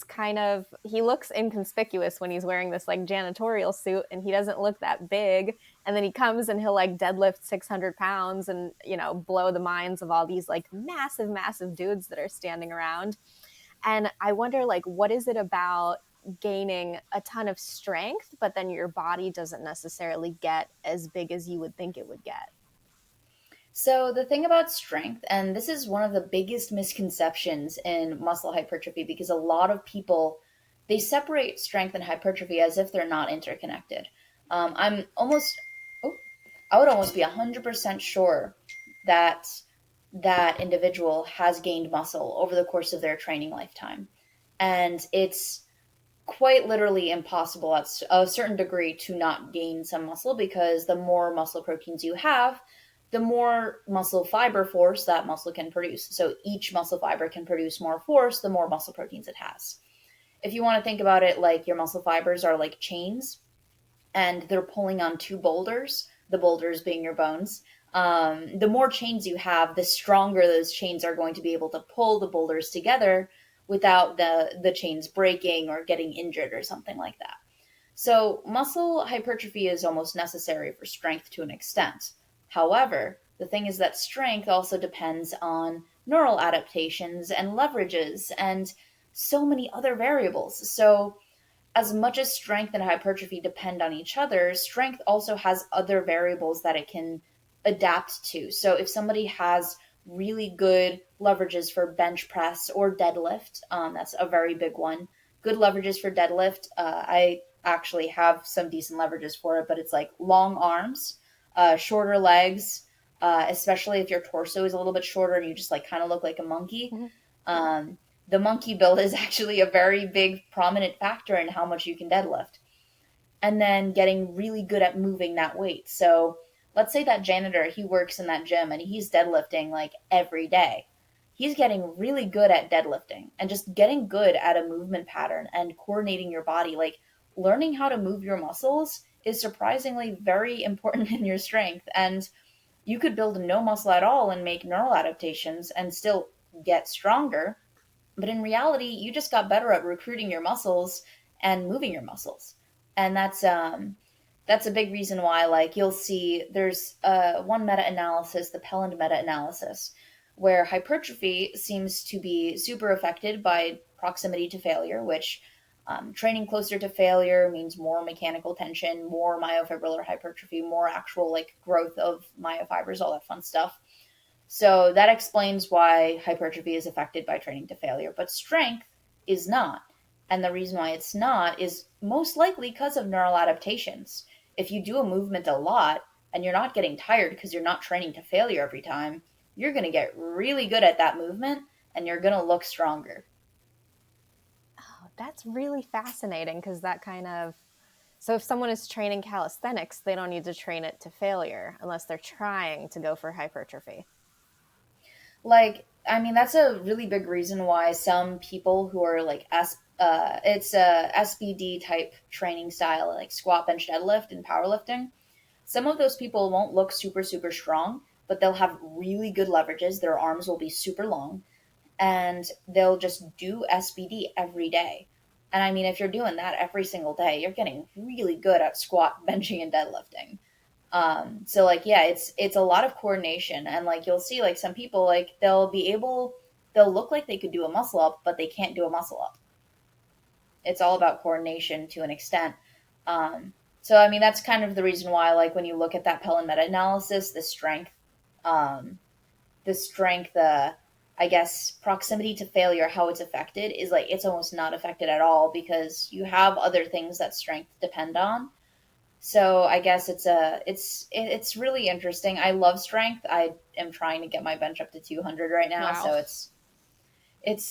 looks inconspicuous when he's wearing this like janitorial suit, and he doesn't look that big. And then he comes and he'll like deadlift 600 pounds and, blow the minds of all these like massive, massive dudes that are standing around. And I wonder, like, what is it about gaining a ton of strength, but then your body doesn't necessarily get as big as you would think it would get? So the thing about strength, and this is one of the biggest misconceptions in muscle hypertrophy, because a lot of people they separate strength and hypertrophy as if they're not interconnected. I'm almost, oh, I would almost be 100% sure that that individual has gained muscle over the course of their training lifetime. And it's quite literally impossible at a certain degree to not gain some muscle, because the more muscle proteins you have, the more muscle fiber force that muscle can produce. So each muscle fiber can produce more force the more muscle proteins it has. If you want to think about it like your muscle fibers are like chains and they're pulling on two boulders, the boulders being your bones. The more chains you have, the stronger those chains are going to be able to pull the boulders together without the chains breaking or getting injured or something like that. So, muscle hypertrophy is almost necessary for strength to an extent. However, the thing is that strength also depends on neural adaptations and leverages and so many other variables. So, as much as strength and hypertrophy depend on each other, strength also has other variables that it can adapt to. So if somebody has really good leverages for bench press or deadlift, that's a very big one. Good leverages for deadlift. I actually have some decent leverages for it, but it's like long arms, shorter legs, especially if your torso is a little bit shorter and you just like kind of look like a monkey. Mm-hmm. Um, the monkey build is actually a very big prominent factor in how much you can deadlift. And then getting really good at moving that weight. So let's say that janitor, he works in that gym and he's deadlifting like every day. He's getting really good at deadlifting and just getting good at a movement pattern and coordinating your body. Like learning how to move your muscles is surprisingly very important in your strength. And you could build no muscle at all and make neural adaptations and still get stronger, but in reality, you just got better at recruiting your muscles and moving your muscles. And that's a big reason why like you'll see there's one meta-analysis, the Pelland meta-analysis, where hypertrophy seems to be super affected by proximity to failure, which training closer to failure means more mechanical tension, more myofibrillar hypertrophy, more actual like growth of myofibers, all that fun stuff. So that explains why hypertrophy is affected by training to failure, but strength is not. And the reason why it's not is most likely because of neural adaptations. If you do a movement a lot and you're not getting tired because you're not training to failure every time, you're going to get really good at that movement and you're going to look stronger. Oh, that's really fascinating because that kind of, so if someone is training calisthenics, they don't need to train it to failure unless they're trying to go for hypertrophy. Like, I mean, that's a really big reason why some people who are like it's a SBD type training style, like squat, bench, deadlift, and powerlifting. Some of those people won't look super, super strong, but they'll have really good leverages. Their arms will be super long, and they'll just do SBD every day. And I mean, if you're doing that every single day, you're getting really good at squat, benching, and deadlifting. So like yeah, it's a lot of coordination, and like you'll see like some people like they'll look like they could do a muscle up, but they can't do a muscle up. It's all about coordination to an extent. So I mean that's kind of the reason why like when you look at that Pelland meta analysis, um, the strength, I guess proximity to failure, how it's affected is like it's almost not affected at all because you have other things that strength depend on. So I guess it's really interesting. I love strength. I am trying to get my bench up to 200 right now, Wow. so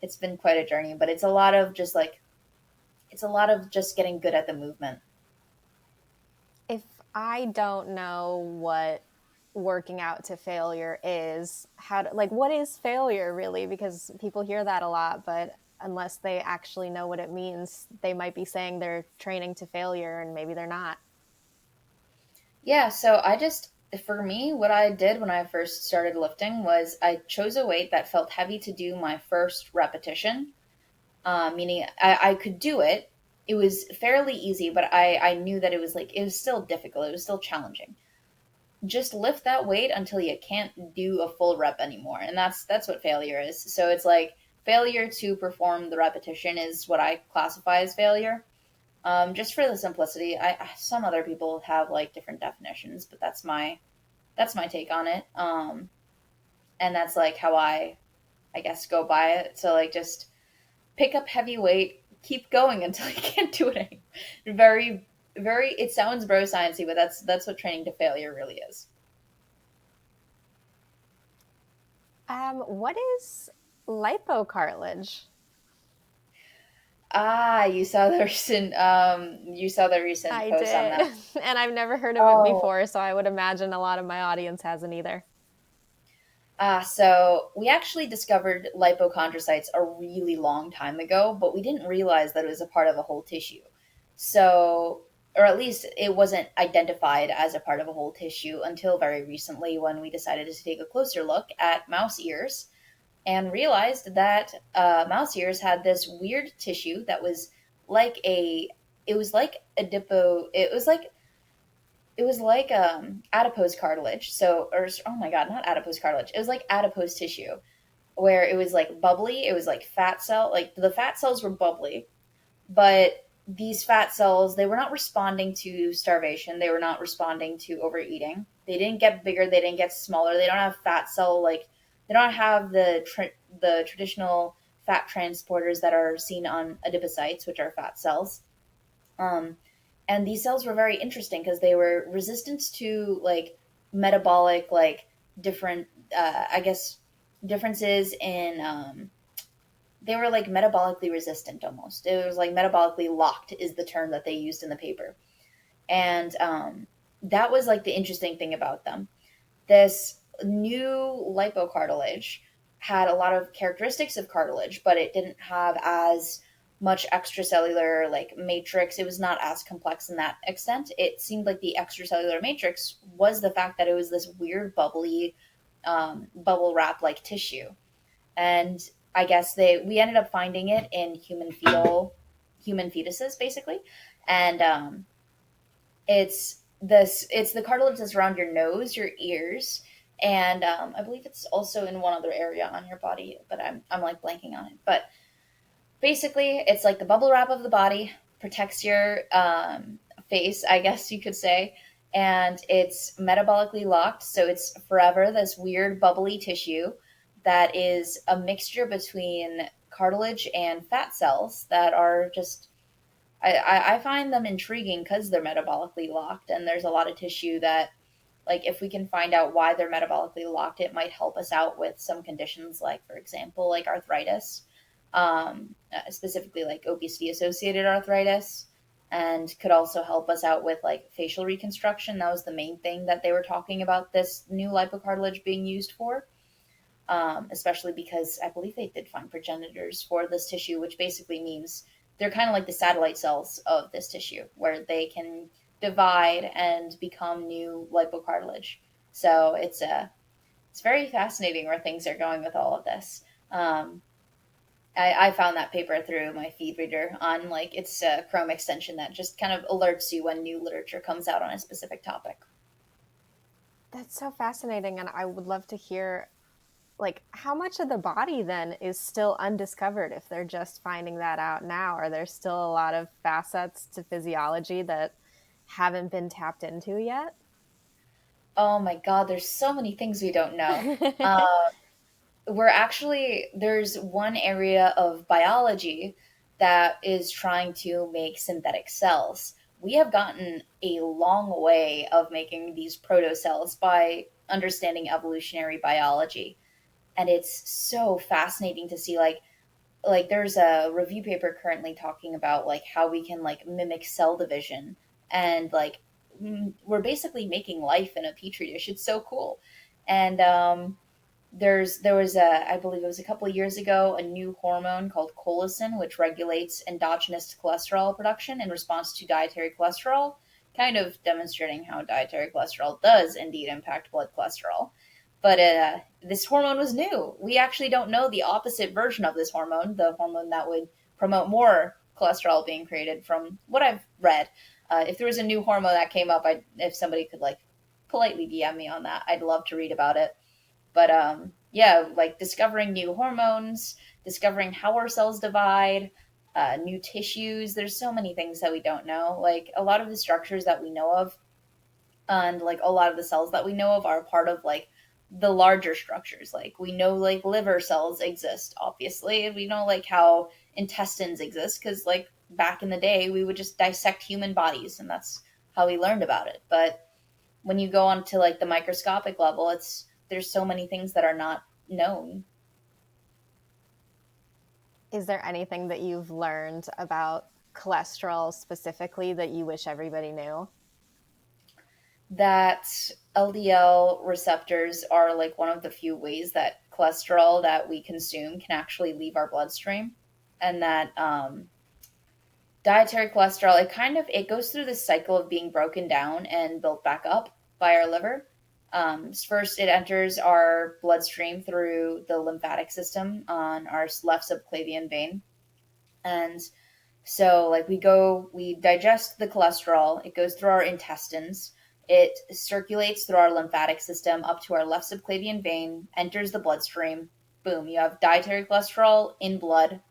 it's been quite a journey, but it's a lot of just like it's a lot of just getting good at the movement. If I don't know what working out to failure is, like what is failure really? Because people hear that a lot, but unless they actually know what it means, they might be saying they're training to failure and maybe they're not. Yeah, so I just for me, what I did when I first started lifting was I chose a weight that felt heavy to do my first repetition, meaning I could do it. It was fairly easy, but I knew that it was still difficult. It was still challenging. Just lift that weight until you can't do a full rep anymore, and that's what failure is. So it's like failure to perform the repetition is what I classify as failure. Just for the simplicity, some other people have like different definitions, but that's my take on it. And that's like how I guess go by it. So like just pick up heavy weight keep going until you can't do it anymore. Very, very. It sounds bro sciencey, but that's what training to failure really is. What is lipocartilage? Ah, you saw the recent I post on did. that. And I've never heard of it Oh, before, so I would imagine a lot of my audience hasn't either. so we actually discovered lipochondrocytes a really long time ago, but we didn't realize that it was a part of a whole tissue. So, or at least it wasn't identified as a part of a whole tissue until very recently when we decided to take a closer look at mouse ears and realized that mouse ears had this weird tissue that was like a, it was like it was like adipose cartilage. So, or oh my god, not adipose cartilage. It was like adipose tissue, where it was like bubbly. It was like fat cell. Like the fat cells were bubbly, but these fat cells, they were not responding to starvation. They were not responding to overeating. They didn't get bigger. They didn't get smaller. They don't have fat cell like they don't have the traditional fat transporters that are seen on adipocytes, which are fat cells. Um, and these cells were very interesting because they were resistant to like metabolic like different I guess differences in they were like metabolically resistant almost. It was like metabolically locked is the term that they used in the paper. And that was like the interesting thing about them. This new lipocartilage had a lot of characteristics of cartilage, but it didn't have as much extracellular like matrix. It was not as complex in that extent. It seemed like the extracellular matrix was the fact that it was this weird bubbly bubble wrap like tissue. And I guess they we ended up finding it in human fetuses basically, and it's the cartilage that's around your nose, your ears, and I believe it's also in one other area on your body, but I'm like blanking on it. But basically, it's like the bubble wrap of the body, protects your face, I guess you could say, and it's metabolically locked, so it's forever this weird bubbly tissue that is a mixture between cartilage and fat cells that are just I find them intriguing because they're metabolically locked, and there's a lot of tissue that, like, if we can find out why they're metabolically locked, it might help us out with some conditions, like, for example, like arthritis, specifically like obesity associated arthritis, and could also help us out with like facial reconstruction. That was the main thing that they were talking about this new lipocartilage being used for. Especially because I believe they did find progenitors for this tissue, which basically means they're kind of like the satellite cells of this tissue, where they can divide and become new lipocartilage. So it's very fascinating where things are going with all of this. I found that paper through my feed reader on like it's a Chrome extension that just kind of alerts you when new literature comes out on a specific topic. That's so fascinating, and I would love to hear like how much of the body then is still undiscovered if they're just finding that out now. Are there still a lot of facets to physiology that haven't been tapped into yet? Oh my god, there's so many things we don't know. We're actually there's one area of biology that is trying to make synthetic cells. We have gotten a long way of making these protocells by understanding evolutionary biology, and it's so fascinating to see like there's a review paper currently talking about like how we can like mimic cell division, and like we're basically making life in a petri dish. It's so cool. And there was a I believe it was a couple of years ago a new hormone called colicin which regulates endogenous cholesterol production in response to dietary cholesterol, kind of demonstrating how dietary cholesterol does indeed impact blood cholesterol. But this hormone was new. We actually don't know the opposite version of this hormone, the hormone that would promote more cholesterol being created, from what I've read. If there was a new hormone that came up, if somebody could like politely DM me on that, I'd love to read about it. But yeah, like discovering new hormones, discovering how our cells divide, new tissues. There's so many things that we don't know. Like a lot of the structures that we know of, and like a lot of the cells that we know of, are part of like the larger structures. Like we know like liver cells exist, obviously, and we know like how intestines exist because like back in the day we would just dissect human bodies and that's how we learned about it. But when you go on to like the microscopic level, it's there's so many things that are not known. Is there anything that you've learned about cholesterol specifically that you wish everybody knew? That LDL receptors are like one of the few ways that cholesterol that we consume can actually leave our bloodstream, and that dietary cholesterol it goes through this cycle of being broken down and built back up by our liver. First, it enters our bloodstream through the lymphatic system on our left subclavian vein, and so, like, we digest the cholesterol, it goes through our intestines, it circulates through our lymphatic system up to our left subclavian vein, enters the bloodstream. Boom, you have dietary cholesterol in blood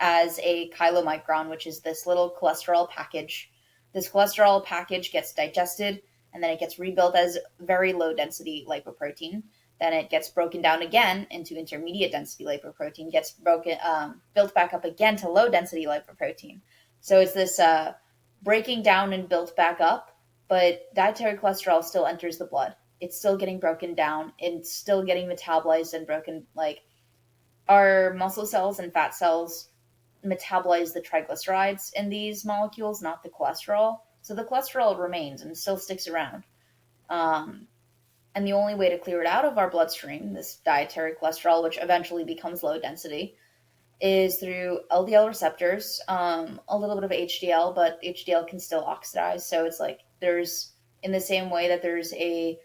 as a chylomicron, which is this little cholesterol package. This cholesterol package gets digested and then it gets rebuilt as very low density lipoprotein. Then it gets broken down again into intermediate density lipoprotein, gets built back up again to low density lipoprotein. So it's this breaking down and built back up, but dietary cholesterol still enters the blood. It's still getting broken down. It's still getting metabolized and broken. Like our muscle cells and fat cells metabolize the triglycerides in these molecules, not the cholesterol. So the cholesterol remains and still sticks around. Um, and the only way to clear it out of our bloodstream, this dietary cholesterol, which eventually becomes low density, is through LDL receptors, a little bit of HDL, but HDL can still oxidize. So it's like there's, in the same way that there's a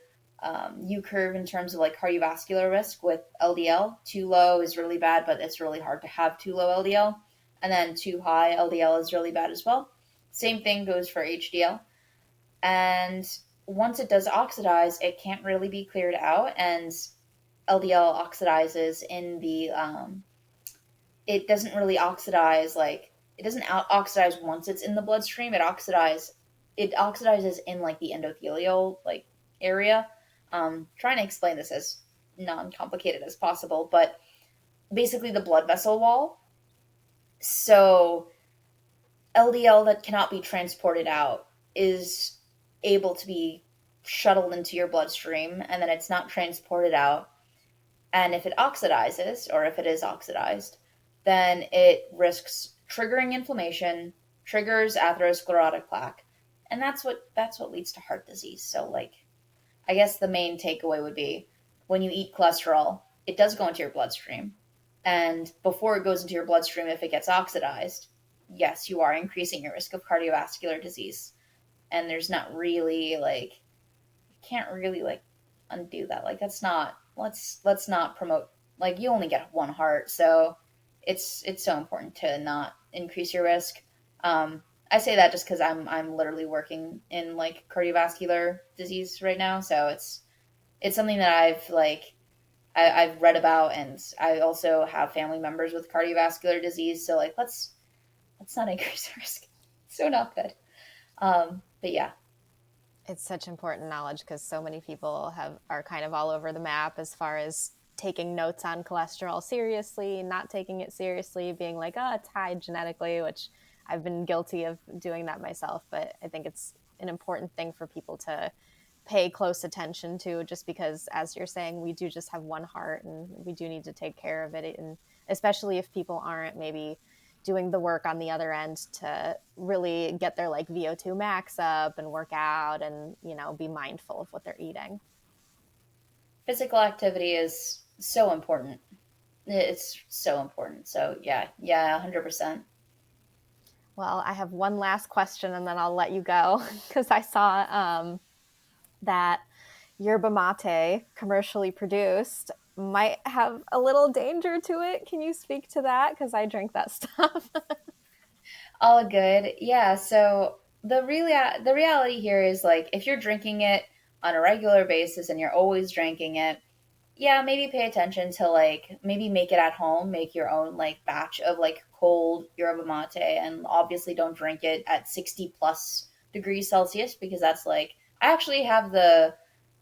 U curve in terms of like cardiovascular risk with LDL. Too low is really bad, but it's really hard to have too low LDL. And then too high LDL is really bad as well. Same thing goes for HDL. And once it does oxidize, it can't really be cleared out, and LDL oxidizes in the it doesn't really oxidize like it doesn't oxidize once it's in the bloodstream. It oxidizes in like the endothelial like area. Trying to explain this as non-complicated as possible, but basically the blood vessel wall. So LDL that cannot be transported out is able to be shuttled into your bloodstream, and then it's not transported out. And if it oxidizes, or if it is oxidized, then it risks triggering inflammation, triggers atherosclerotic plaque, and that's what leads to heart disease. So, like, I guess the main takeaway would be when you eat cholesterol, it does go into your bloodstream, and before it goes into your bloodstream, if it gets oxidized, yes, you are increasing your risk of cardiovascular disease. And there's not really like you can't really like undo that. Like that's not let's not promote like you only get one heart, so it's so important to not increase your risk. I say that just because I'm literally working in like cardiovascular disease right now, so it's something that I've read about, and I also have family members with cardiovascular disease. So like let's not increase the risk. So not good. But yeah, It's such important knowledge because so many people are kind of all over the map as far as taking notes on cholesterol seriously, not taking it seriously, being like, oh, it's high genetically, which I've been guilty of doing that myself. But I think it's an important thing for people to pay close attention to, just because, as you're saying, we do just have one heart and we do need to take care of it. And especially if people aren't maybe doing the work on the other end to really get their like VO2 max up and work out and, be mindful of what they're eating. physical activity is so important. It's so important. So yeah, 100%. Well, I have one last question and then I'll let you go because I saw that Yerba Mate, commercially produced, might have a little danger to it. Can you speak to that? Because I drink that stuff. All good. Yeah. So the reality here is like if you're drinking it on a regular basis and you're always drinking it, yeah, maybe pay attention to like maybe make it at home, make your own like batch of like cold yerba mate, and obviously don't drink it at 60 plus degrees Celsius because that's like I actually have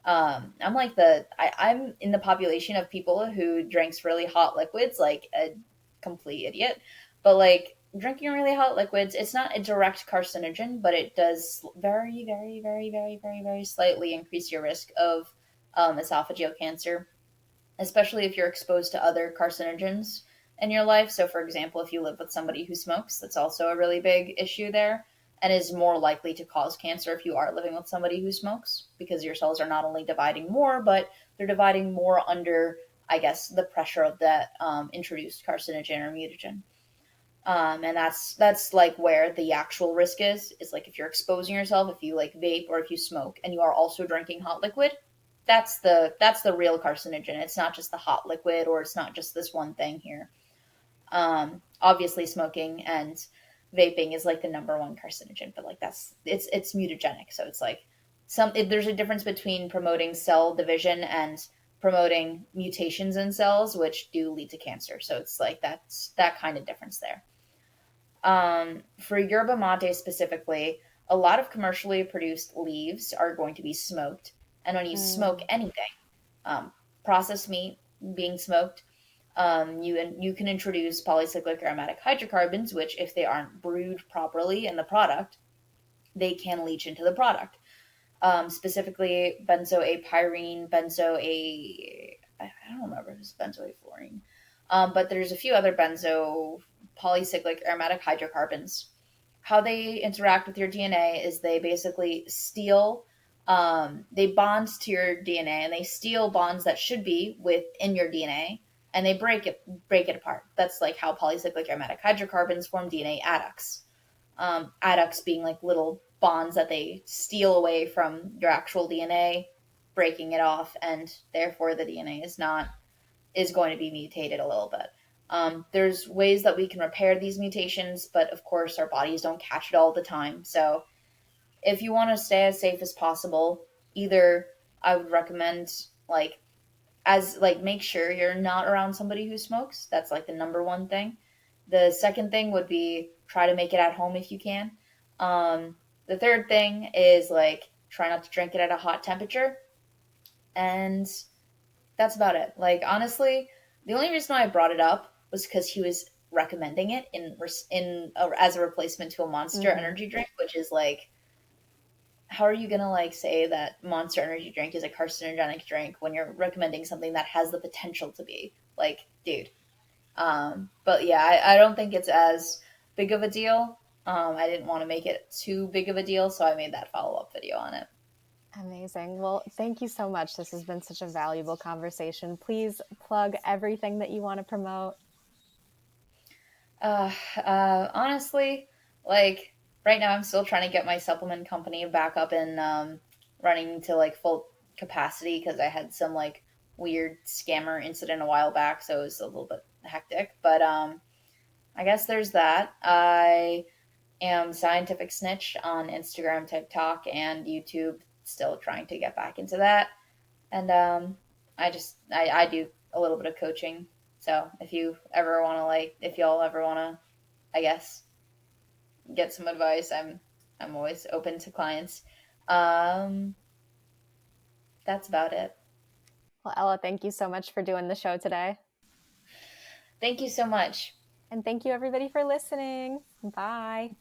I'm like I'm in the population of people who drinks really hot liquids like a complete idiot. But like drinking really hot liquids, it's not a direct carcinogen, but it does very, very, very, very, very, very slightly increase your risk of esophageal cancer, especially if you're exposed to other carcinogens in your life. So, for example, if you live with somebody who smokes, that's also a really big issue there and is more likely to cause cancer if you are living with somebody who smokes, because your cells are not only dividing more, but they're dividing more under, I guess, the pressure of that introduced carcinogen or mutagen. And that's like where the actual risk is like if you're exposing yourself, if you like vape or if you smoke and you are also drinking hot liquid, that's the real carcinogen. It's not just the hot liquid, or it's not just this one thing here. Obviously smoking and vaping is like the number one carcinogen, but like it's mutagenic, so it's like there's a difference between promoting cell division and promoting mutations in cells which do lead to cancer. So it's like that's that kind of difference there. For yerba mate specifically, a lot of commercially produced leaves are going to be smoked. And when you smoke Mm. anything, processed meat being smoked, you can introduce polycyclic aromatic hydrocarbons, which, if they aren't brewed properly in the product, they can leach into the product. Specifically, benzoapyrene, I don't remember if it's benzoafluorine, but there's a few other benzo polycyclic aromatic hydrocarbons. How they interact with your DNA is they basically steal, they bond to your DNA and they steal bonds that should be within your DNA, and they break it apart. That's like how polycyclic aromatic hydrocarbons form DNA adducts. Adducts being like little bonds that they steal away from your actual DNA, breaking it off, and therefore the DNA is going to be mutated a little bit. There's ways that we can repair these mutations, but of course our bodies don't catch it all the time. So if you want to stay as safe as possible, either I would recommend like make sure you're not around somebody who smokes. That's like the number one thing. The second thing would be try to make it at home if you can. The third thing is like try not to drink it at a hot temperature, and that's about it. Like honestly, the only reason why I brought it up was because he was recommending it as a replacement to a Monster Mm-hmm. Energy drink, which is like, how are you gonna like say that Monster Energy drink is a carcinogenic drink when you're recommending something that has the potential to be? Like, dude. But yeah, I don't think it's as big of a deal. I didn't want to make it too big of a deal, so I made that follow up video on it. Amazing. Well, thank you so much. This has been such a valuable conversation. Please plug everything that you want to promote. Honestly, like right now, I'm still trying to get my supplement company back up and running to like full capacity because I had some like weird scammer incident a while back, so it was a little bit hectic. But I guess there's that. I am Scientific Snitch on Instagram, TikTok, and YouTube. Still trying to get back into that, and I do a little bit of coaching. So if y'all ever want to, I guess, get some advice, I'm always open to clients. Um, that's about it. Well, Ella, thank you so much for doing the show today. Thank you so much. And thank you, everybody, for listening. Bye.